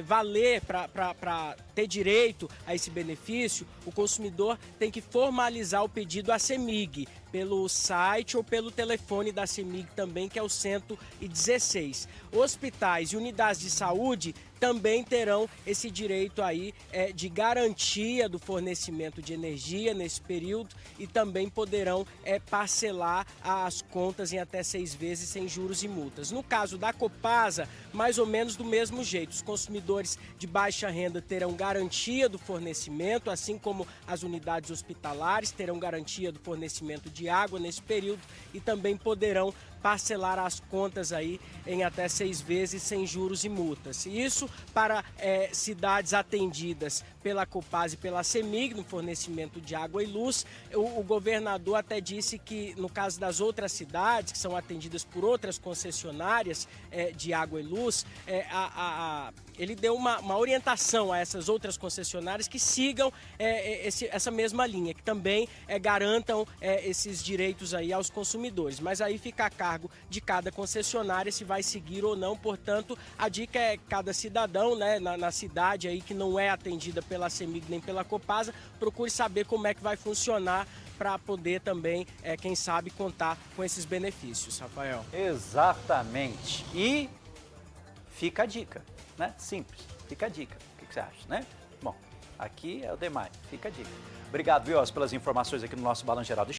S6: valer, para ter direito a esse benefício, o consumidor tem que formalizar o pedido à CEMIG, pelo site ou pelo telefone da CEMIG também, que é o 116. Hospitais e unidades de saúde também terão esse direito aí de garantia do fornecimento de energia nesse período e também poderão parcelar as contas em até 6 vezes sem juros e multas. No caso da Copasa, mais ou menos do mesmo jeito. Os consumidores de baixa renda terão garantia do fornecimento, assim como as unidades hospitalares terão garantia do fornecimento de água nesse período e também poderão parcelar as contas aí em até 6 vezes sem juros e multas. Isso para cidades atendidas pela Copasa e pela CEMIG no fornecimento de água e luz. O governador até disse que no caso das outras cidades que são atendidas por outras concessionárias de água e luz, ele deu uma orientação a essas outras concessionárias que sigam essa mesma linha, que também garantam esses direitos aí aos consumidores. Mas aí fica a cargo de cada concessionária se vai seguir ou não. Portanto, a dica é cada cidadão, né, na cidade aí que não é atendida pela CEMIG nem pela Copasa, procure saber como é que vai funcionar para poder também, quem sabe, contar com esses benefícios, Rafael.
S1: Exatamente. E fica a dica, né? Simples, fica a dica. O que você acha, né? Bom, aqui é o Demai, fica a dica. Obrigado, Vios, pelas informações aqui no nosso Balanço Geral.